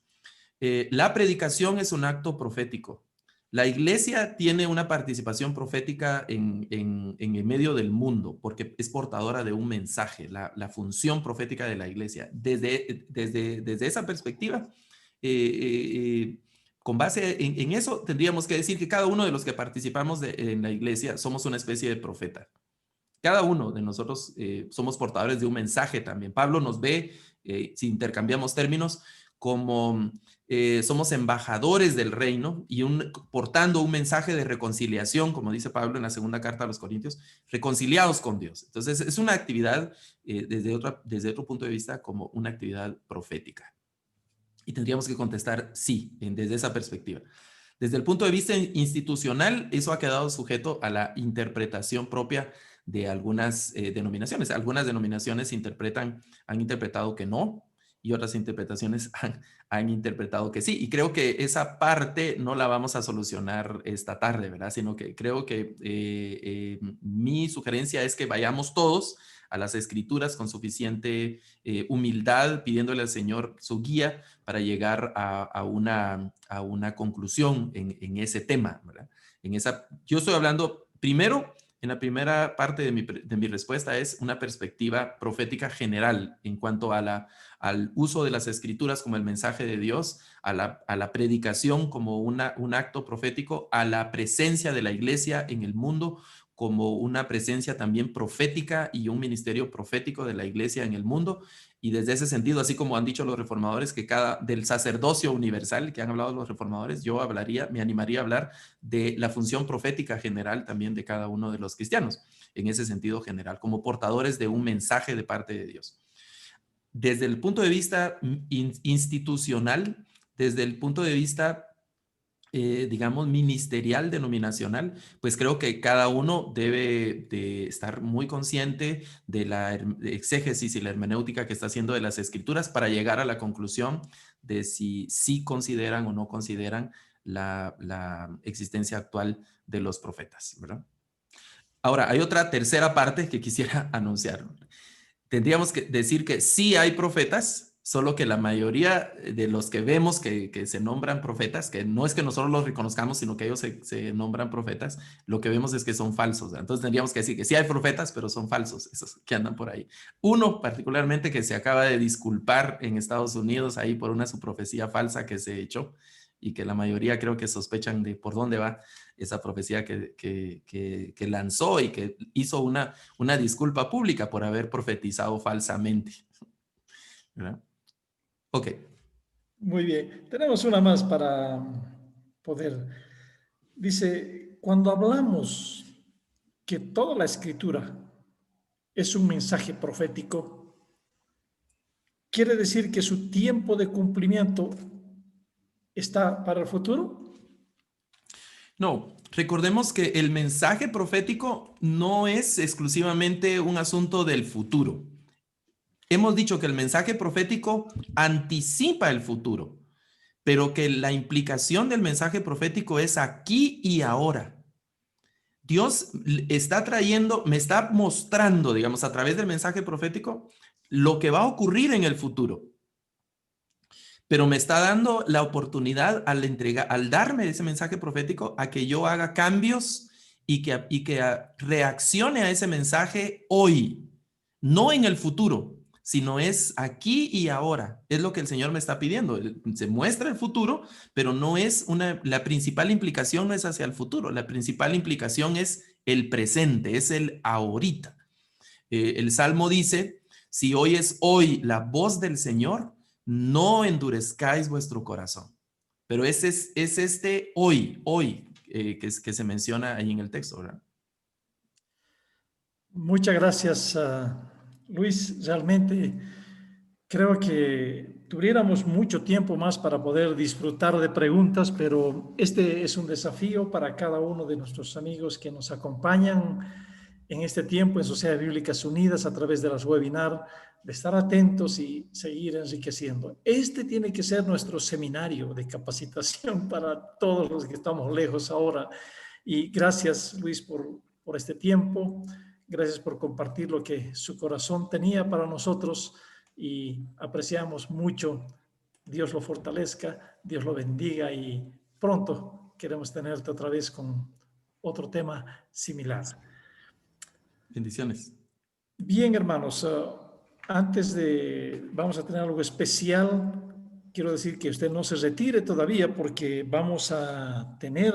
La predicación es un acto profético. La iglesia tiene una participación profética en el medio del mundo porque es portadora de un mensaje, la función profética de la iglesia. Desde esa perspectiva, con base en eso, tendríamos que decir que cada uno de los que participamos en la iglesia somos una especie de profeta. Cada uno de nosotros somos portadores de un mensaje también. Pablo nos ve, si intercambiamos términos, como somos embajadores del reino y portando un mensaje de reconciliación, como dice Pablo en la segunda carta a los Corintios, reconciliados con Dios. Entonces, es una actividad desde otro punto de vista como una actividad profética. Y tendríamos que contestar sí, desde esa perspectiva. Desde el punto de vista institucional, eso ha quedado sujeto a la interpretación propia de algunas denominaciones. Algunas denominaciones han interpretado que no, y otras interpretaciones han interpretado que sí. Y creo que esa parte no la vamos a solucionar esta tarde, ¿verdad? Sino que creo que mi sugerencia es que vayamos todos a las escrituras con suficiente humildad, pidiéndole al Señor su guía para llegar a una conclusión en ese tema, ¿verdad? Yo estoy hablando primero. En la primera parte de mi respuesta es una perspectiva profética general en cuanto al uso de las escrituras como el mensaje de Dios, a la predicación como un acto profético, a la presencia de la iglesia en el mundo como una presencia también profética y un ministerio profético de la iglesia en el mundo. Y desde ese sentido, así como han dicho los reformadores, que del sacerdocio universal que han hablado los reformadores, yo me animaría a hablar de la función profética general también de cada uno de los cristianos, en ese sentido general, como portadores de un mensaje de parte de Dios. Desde el punto de vista institucional, desde el punto de vista digamos, ministerial, denominacional, pues creo que cada uno debe de estar muy consciente de la exégesis y la hermenéutica que está haciendo de las escrituras para llegar a la conclusión de si consideran o no consideran la existencia actual de los profetas, ¿verdad? Ahora, hay otra tercera parte que quisiera anunciar. Tendríamos que decir que sí hay profetas, solo que la mayoría de los que vemos que se nombran profetas, que no es que nosotros los reconozcamos, sino que ellos se nombran profetas, lo que vemos es que son falsos. Entonces tendríamos que decir que sí hay profetas, pero son falsos, esos que andan por ahí. Uno particularmente que se acaba de disculpar en Estados Unidos ahí por una su profecía falsa que se echó y que la mayoría creo que sospechan de por dónde va esa profecía que lanzó y que hizo una disculpa pública por haber profetizado falsamente. ¿Verdad? Ok. Muy bien. Tenemos una más para poder. Dice, cuando hablamos que toda la escritura es un mensaje profético, ¿quiere decir que su tiempo de cumplimiento está para el futuro? No, recordemos que el mensaje profético no es exclusivamente un asunto del futuro. Hemos dicho que el mensaje profético anticipa el futuro, pero que la implicación del mensaje profético es aquí y ahora. Dios está trayendo, me está mostrando, digamos, a través del mensaje profético, lo que va a ocurrir en el futuro. Pero me está dando la oportunidad al darme ese mensaje profético a que yo haga cambios y que reaccione a ese mensaje hoy, no en el futuro, sino es aquí y ahora. Es lo que el Señor me está pidiendo. Se muestra el futuro, pero no es la principal implicación no es hacia el futuro. La principal implicación es el presente, es el ahorita. El Salmo dice, si oyes hoy la voz del Señor, no endurezcáis vuestro corazón. Pero es este hoy, que se menciona ahí en el texto, ¿verdad? Muchas gracias, Luis. Realmente creo que tuviéramos mucho tiempo más para poder disfrutar de preguntas, pero este es un desafío para cada uno de nuestros amigos que nos acompañan en este tiempo en Sociedades Bíblicas Unidas a través de las webinars, de estar atentos y seguir enriqueciendo. Este tiene que ser nuestro seminario de capacitación para todos los que estamos lejos ahora. Y gracias, Luis, por este tiempo. Gracias por compartir lo que su corazón tenía para nosotros y apreciamos mucho. Dios lo fortalezca, Dios lo bendiga y pronto queremos tenerte otra vez con otro tema similar. Bendiciones. Bien, hermanos, vamos a tener algo especial. Quiero decir que usted no se retire todavía porque vamos a tener